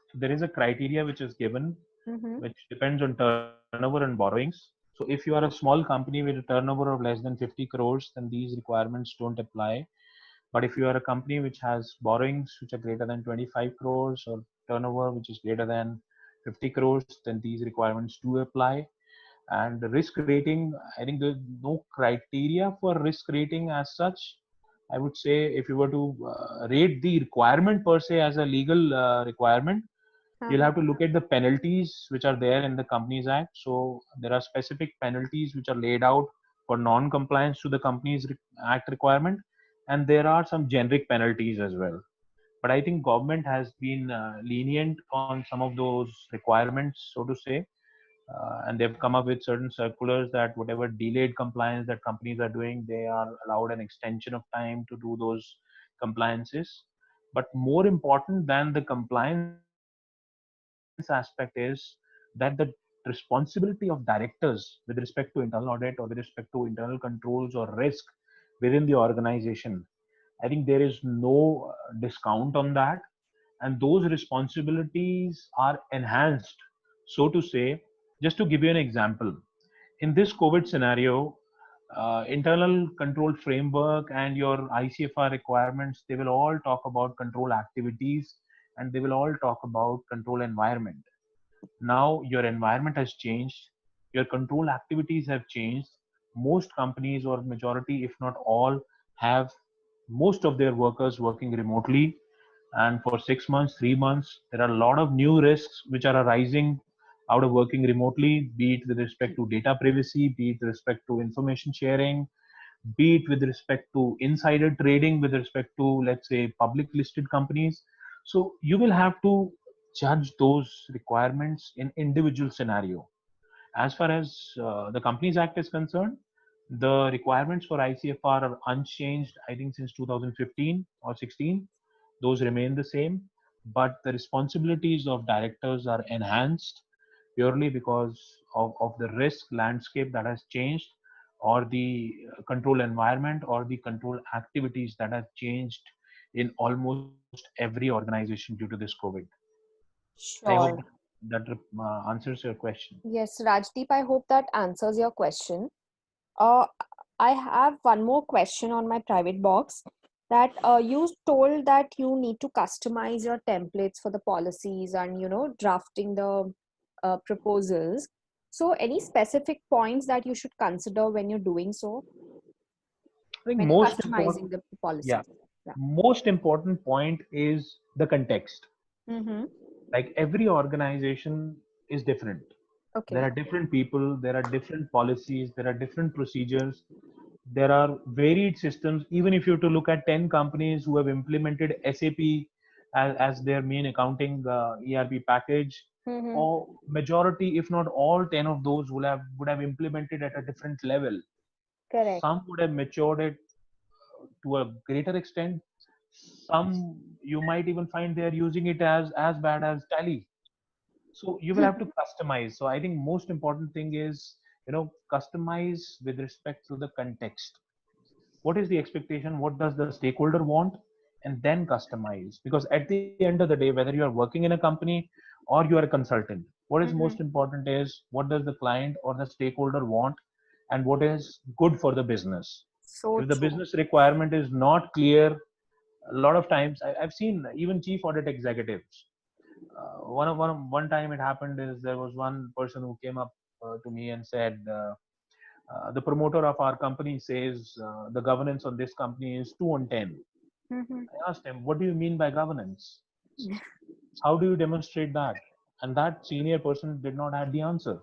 So there is a criteria which is given, Mm-hmm. which depends on turnover and borrowings. So if you are a small company with a turnover of less than 50 crores, then these requirements don't apply. But if you are a company which has borrowings which are greater than 25 crores, or turnover which is greater than 50 crores, then these requirements do apply. And the risk rating, I think there's no criteria for risk rating as such. I would say if you were to rate the requirement per se as a legal requirement, you'll have to look at the penalties which are there in the Companies Act. So there are specific penalties which are laid out for non-compliance to the Act requirement, and there are some generic penalties as well. But I think government has been lenient on some of those requirements, so to say, and they've come up with certain circulars that whatever delayed compliance that companies are doing, they are allowed an extension of time to do those compliances. But more important than the compliance aspect is that the responsibility of directors with respect to internal audit, or with respect to internal controls or risk within the organization, I think there is no discount on that. And those responsibilities are enhanced, so to say. Just to give you an example, in this COVID scenario, internal control framework and your ICFR requirements, they will all talk about control activities, and they will all talk about control environment. Now your environment has changed, your control activities have changed. Most companies, or majority if not all, have most of their workers working remotely. And for 6 months, 3 months, there are a lot of new risks which are arising out of working remotely, be it with respect to data privacy, be it with respect to information sharing, be it with respect to insider trading, with respect to, let's say, public listed companies. So you will have to judge those requirements in individual scenario. As far as the Companies Act is concerned, the requirements for ICFR are unchanged, I think, since 2015 or 16. Those remain the same, but the responsibilities of directors are enhanced purely because of the risk landscape that has changed, or the control environment, or the control activities that have changed in almost every organization due to this COVID. I hope Sure. that answers your question. Yes, Rajdeep, I hope that answers your question. Uh, I have one more question on my private box, that you told that you need to customize your templates for the policies and drafting the proposals. So any specific points that you should consider when you're doing so, I think when you're most important, customizing the yeah, policies? Yeah. most important point is the context. Mm-hmm. Like every organization is different. There Okay. are different people, there are different policies, there are different procedures, there are varied systems. Even if you were to look at 10 companies who have implemented SAP as their main accounting ERP package, Mm-hmm. or majority, if not all 10 of those would have implemented at a different level. Correct. Some would have matured it to a greater extent. Some you might even find they are using it as bad as Tally. So you will have to customize. So I think most important thing is, customize with respect to the context. What is the expectation? What does the stakeholder want? And then customize. Because at the end of the day, whether you are working in a company or you are a consultant, what is most Mm-hmm. important is what does the client or the stakeholder want, and what is good for the business. So If the true. business requirement is not clear, a lot of times I've seen even chief audit executives. One time it happened is there was one person who came up to me and said, The promoter of our company says the governance on this company is 2 on 10. I asked him, what do you mean by governance? How do you demonstrate that? And that senior person did not have the answer.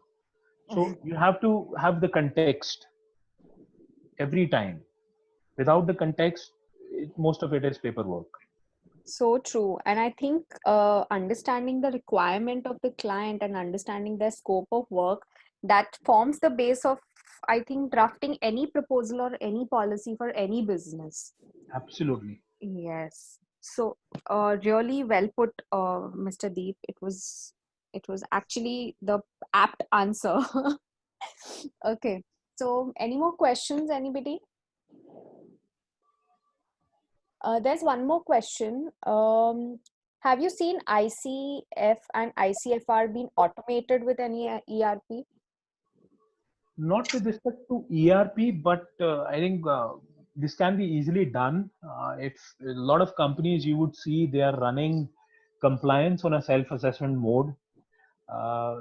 So you have to have the context every time. Without the context, most of it is paperwork. So true. And I think understanding the requirement of the client and understanding their scope of work, that forms the base of, I think, drafting any proposal or any policy for any business. Absolutely. Yes. So really well put, Mr. Deep. It was actually the apt answer. Okay. So any more questions, anybody? There's one more question. Have you seen ICF and ICFR being automated with any ERP? Not with respect to ERP, but I think this can be easily done. If a lot of companies you would see they are running compliance on a self-assessment mode. Uh,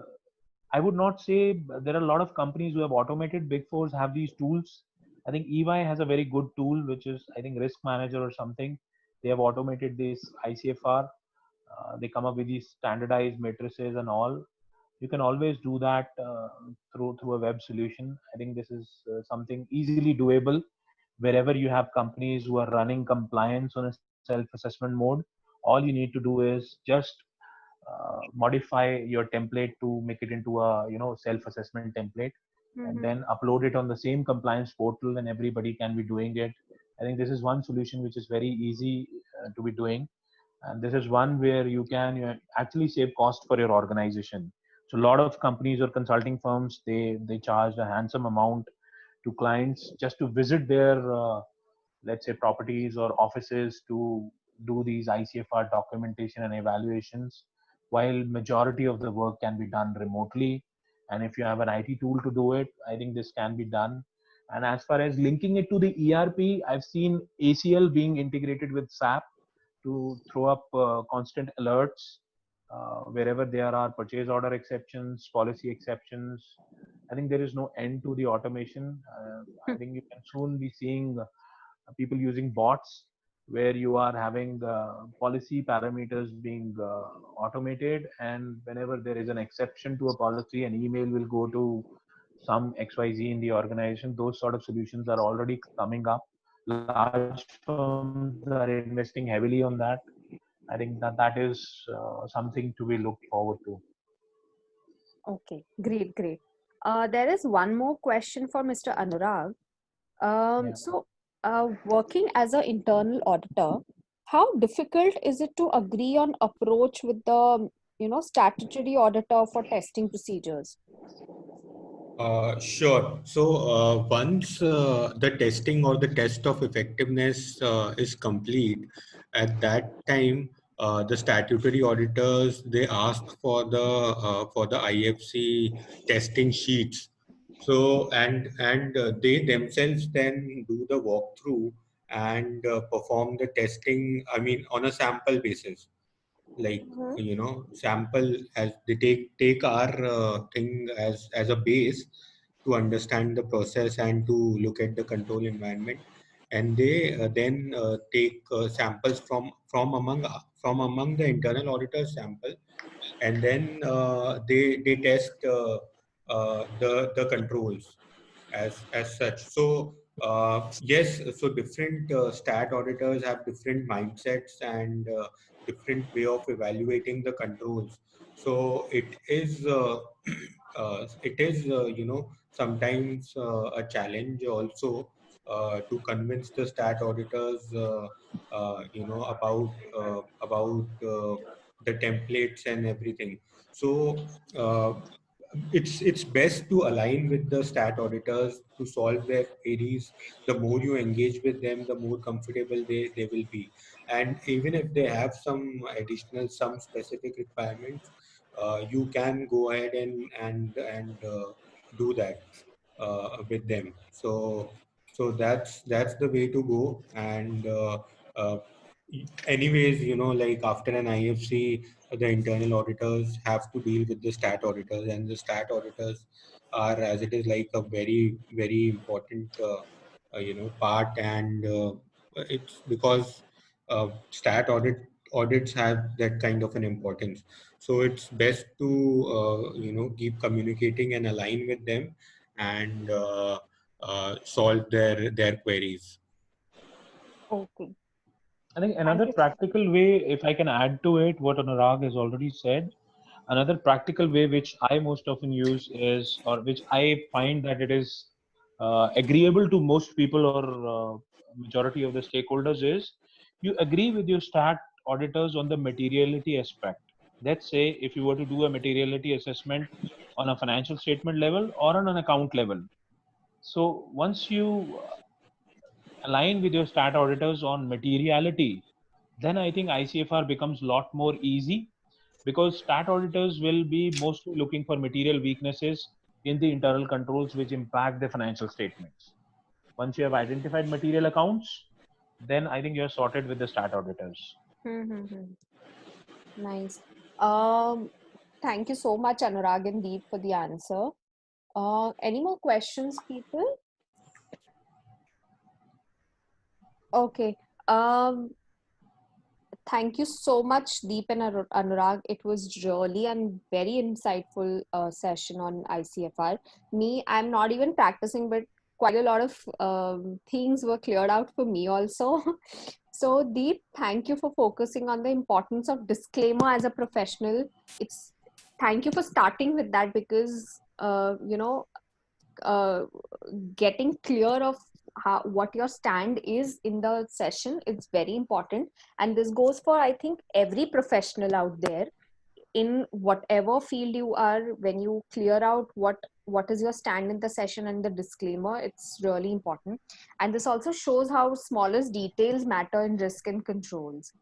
I would not say there are a lot of companies who have automated. Big Fours have these tools. I think EY has a very good tool, which is I think Risk Manager or something. They have automated this ICFR. They come up with these standardized matrices and all. You can always do that through a web solution. I think this is something easily doable wherever you have companies who are running compliance on a self-assessment mode. All you need to do is just modify your template to make it into a self-assessment template, and Mm-hmm. then upload it on the same compliance portal, and everybody can be doing it. I think this is one solution which is very easy to be doing, and this is one where you actually save cost for your organization. So a lot of companies or consulting firms, they charge a handsome amount to clients just to visit their let's say properties or offices to do these ICFR documentation and evaluations, while majority of the work can be done remotely. And if you have an IT tool to do it, I think this can be done. And as far as linking it to the ERP, I've seen ACL being integrated with SAP to throw up constant alerts wherever there are purchase order exceptions, policy exceptions. I think there is no end to the automation. I think you can soon be seeing people using bots where you are having policy parameters being automated, and whenever there is an exception to a policy, an email will go to some XYZ in the organization. Those sort of solutions are already coming up. Large firms are investing heavily on that. I think that is something to be looked forward to. Okay, great, great. There is one more question for Mr. Anurag. Yeah. Working as an internal auditor, how difficult is it to agree on approach with the, statutory auditor for testing procedures? Sure. So once the testing or the test of effectiveness is complete, at that time the statutory auditors they ask for the IFC testing sheets. So and they themselves then do the walkthrough and perform the testing. I mean, on a sample basis, like Mhm. sample as they take our thing as a base to understand the process and to look at the control environment, and they then take samples from among the internal auditors sample, and then they test the controls as such. So yes, so different stat auditors have different mindsets and different way of evaluating the controls. So it is sometimes a challenge also to convince the stat auditors about the templates and everything. So it's best to align with the stat auditors to solve their queries. The more you engage with them, the more comfortable they will be. And even if they have some specific requirements, you can go ahead and do that with them. So that's the way to go. And anyways, like after an IFC, the internal auditors have to deal with the stat auditors, and the stat auditors are, as it is, like a very, very important, part, and it's because stat audits have that kind of an importance. So it's best to, keep communicating and align with them, and solve their queries. Okay. I think Thank another you so much. practical way, if I can add to it, what Anurag has already said, another practical way which I most often use is, or which I find that it is agreeable to most people or majority of the stakeholders is, you agree with your stat auditors on the materiality aspect. Let's say if you were to do a materiality assessment on a financial statement level or on an account level. So once you align with your stat auditors on materiality, then I think ICFR becomes a lot more easy, because stat auditors will be mostly looking for material weaknesses in the internal controls which impact the financial statements. Once you have identified material accounts, then I think you're sorted with the stat auditors. Mm-hmm. Nice. Um, Thank you so much, Anurag and Deep, for the answer. Any more questions, people? Okay. Um, Thank you so much, Deep and Anurag. It was really a very insightful session on ICFR. Me, I'm not even practicing, but quite a lot of things were cleared out for me also. So, Deep, thank you for focusing on the importance of disclaimer as a professional. It's Thank you for starting with that, because uh, getting clear of what your stand is in the session is very important, and this goes for, I think, every professional out there in whatever field you are. When you clear out what is your stand in the session and the disclaimer, it's really important. And this also shows how smallest details matter in risk and controls.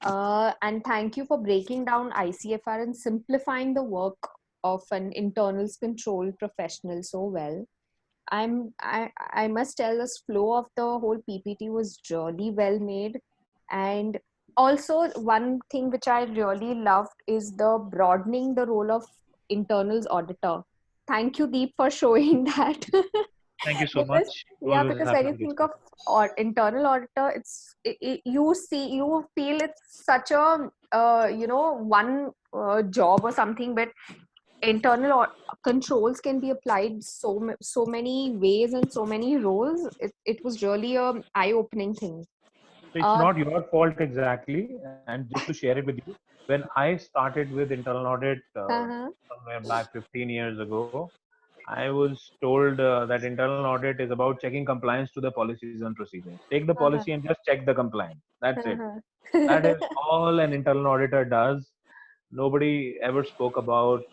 And thank you for breaking down ICFR and simplifying the work of an internals control professional so well. I must tell, this flow of the whole PPT was really well made. And also one thing which I really loved is the broadening the role of internals auditor. Thank you, Deep, for showing that. Thank you so Because, much. yeah, Always because happy when you to think discuss. of internal auditor, you feel it's such a one job or something, but controls can be applied so many ways and so many roles. It was really a eye opening thing. So it's uh, not your fault exactly. And just to share it with you, when I started with internal audit uh-huh, somewhere back 15 years ago, I was told that internal audit is about checking compliance to the policies and procedures. Take the uh-huh, policy and just check the compliance. That's it. uh-huh. That is all an internal auditor does. Nobody ever spoke about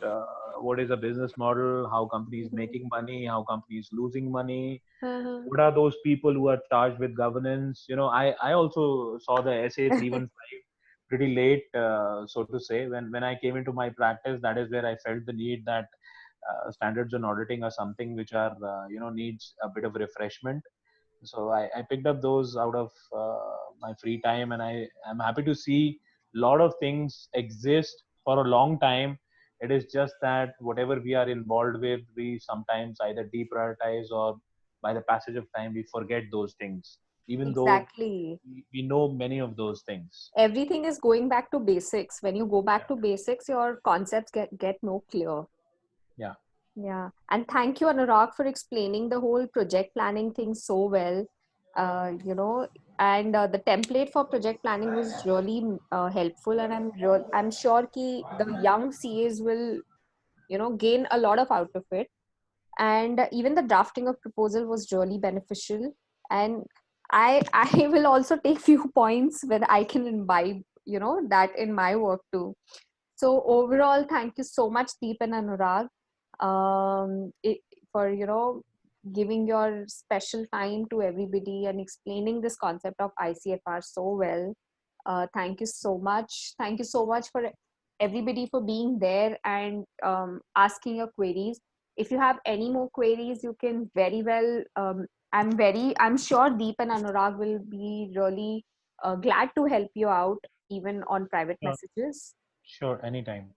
what is a business model, how companies making money, how companies losing money, Uh-huh. what are those people who are charged with governance. I also saw the SA 315 pretty late, so to say. When I came into my practice, that is where I felt the need that standards on auditing are something which are needs a bit of refreshment. So I picked up those out of my free time, and I am happy to see a lot of things exist for a long time. It is just that whatever we are involved with, we sometimes either deprioritize, or by the passage of time we forget those things, even though Exactly. we know many of those things. Everything is going back to basics. When you go back Yeah. to basics, your concepts get more clear. Yeah. Yeah, and thank you, Anurag, for explaining the whole project planning thing so well. And the template for project planning was really helpful, and I'm sure the young CAs will gain a lot of out of it. And even the drafting of proposal was really beneficial. And I will also take few points where I can imbibe that in my work too. So overall, thank you so much, Deep and Anurag, for giving your special time to everybody and explaining this concept of ICFR so well. Thank you so much. Thank you so much for everybody for being there and asking your queries. If you have any more queries, you can very well. I'm sure Deep and Anurag will be really glad to help you out even on private Sure. messages. Sure, anytime.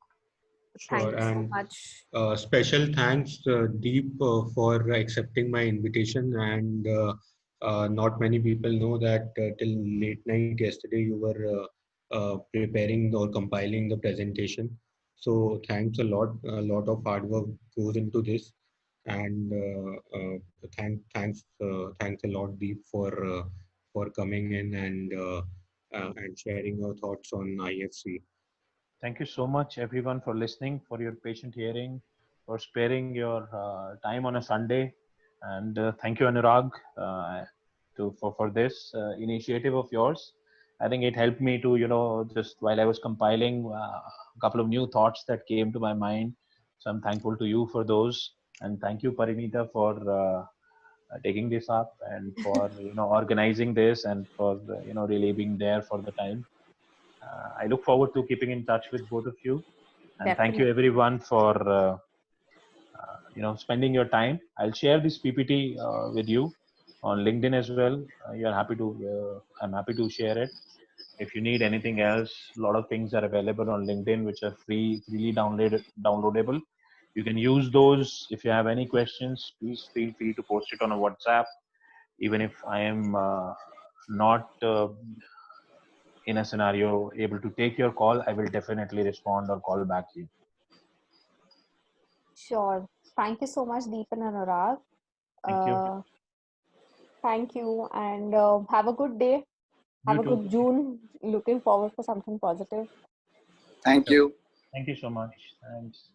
Thank Sure. you so And much. special thanks, Deep, for accepting my invitation. And not many people know that till late night yesterday you were preparing or compiling the presentation. So thanks a lot. A lot of hard work goes into this. And thanks a lot, Deep, for coming in and sharing your thoughts on IFC. Thank you so much, everyone, for listening, for your patient hearing, for sparing your time on a Sunday. And thank you, Anurag, for this initiative of yours. I think it helped me to, just while I was compiling a couple of new thoughts that came to my mind. So I'm thankful to you for those. And thank you, Parinita, for taking this up and for, organizing this and for, really being there for the time. I look forward to keeping in touch with both of you, and thank you Definitely. everyone for spending your time. I'll share this PPT with you on LinkedIn as well. You're happy to I'm happy to share it. If you need anything else, a lot of things are available on LinkedIn which are freely downloadable. You can use those. If you have any questions, please feel free to post it on a WhatsApp. Even if I am not in a scenario able to take your call, I will definitely respond or call back you. Sure. Thank you so much, Deep and Anurag. Thank you. Thank you, and have a good day. You Have a too. good June. Looking forward for something positive. Thank Sure. you. Thank you so much. Thanks.